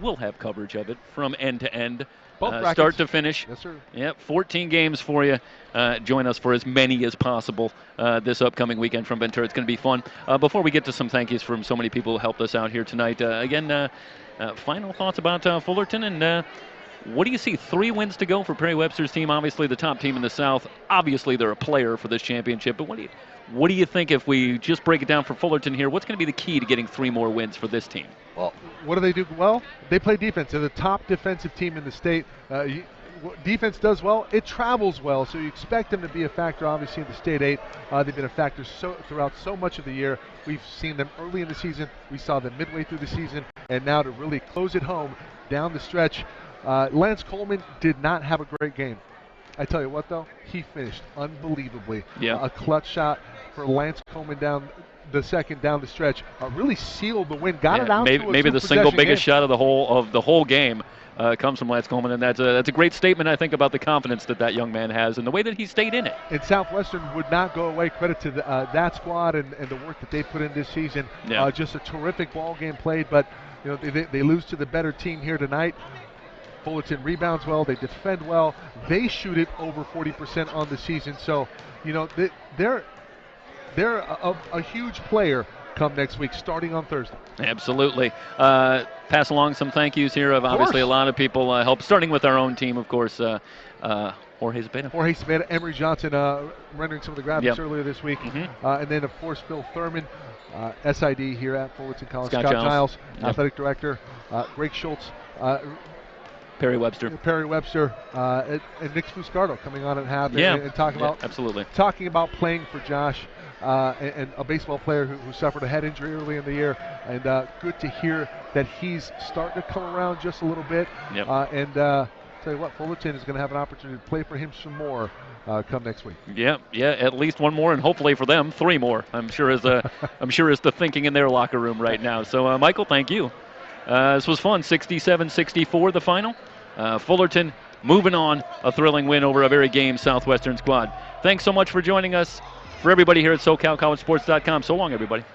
we'll have coverage of it from end to end, start to finish. Yes, sir. Yep, 14 games for you. Join us for as many as possible this upcoming weekend from Ventura. It's going to be fun. Before we get to some thank yous from so many people who helped us out here tonight, final thoughts about Fullerton and what do you see? 3 wins to go for Perry Webster's team. Obviously, the top team in the South. Obviously, they're a player for this championship. But what do you think if we just break it down for Fullerton here? What's going to be the key to getting 3 more wins for this team? Well, what do they do well? They play defense. They're the top defensive team in the state. Defense does well. It travels well, so you expect them to be a factor, obviously, in the State 8. They've been a factor throughout so much of the year. We've seen them early in the season. We saw them midway through the season. And now to really close it home down the stretch, Lance Coleman did not have a great game. I tell you what, though, he finished unbelievably. Yeah. A clutch shot for Lance Coleman down the stretch really sealed the win. Got it out to a maybe the single biggest game. shot of the whole game comes from Lance Coleman, and that's a great statement, I think, about the confidence that young man has and the way that he stayed in it. And Southwestern would not go away. Credit to that squad and the work that they put in this season. Yeah. Just a terrific ball game played, but they lose to the better team here tonight. Fullerton rebounds well. They defend well. They shoot it over 40% on the season. So, they're a huge player come next week, starting on Thursday. Absolutely. Pass along some thank yous here of obviously a lot of people help, starting with our own team, of course. Jorge Zepeda, Emery Johnson rendering some of the graphics earlier this week. And then, of course, Phil Thurman, SID here at Fullerton College. Scott Giles, athletic director. Greg Schultz, Perry Webster. Perry Webster, and Nick Fuscardo coming on at half and talking about absolutely talking about playing for Josh, and a baseball player who suffered a head injury early in the year, and good to hear that he's starting to come around just a little bit. Yep. And tell you what, Fullerton is going to have an opportunity to play for him some more come next week. Yeah, at least one more, and hopefully for them 3 more. I'm sure is the thinking in their locker room right now. So Michael, thank you. This was fun. 67-64 the final. Fullerton moving on, a thrilling win over a very game Southwestern squad. Thanks so much for joining us. For everybody here at SoCalCollegeSports.com, so long, everybody.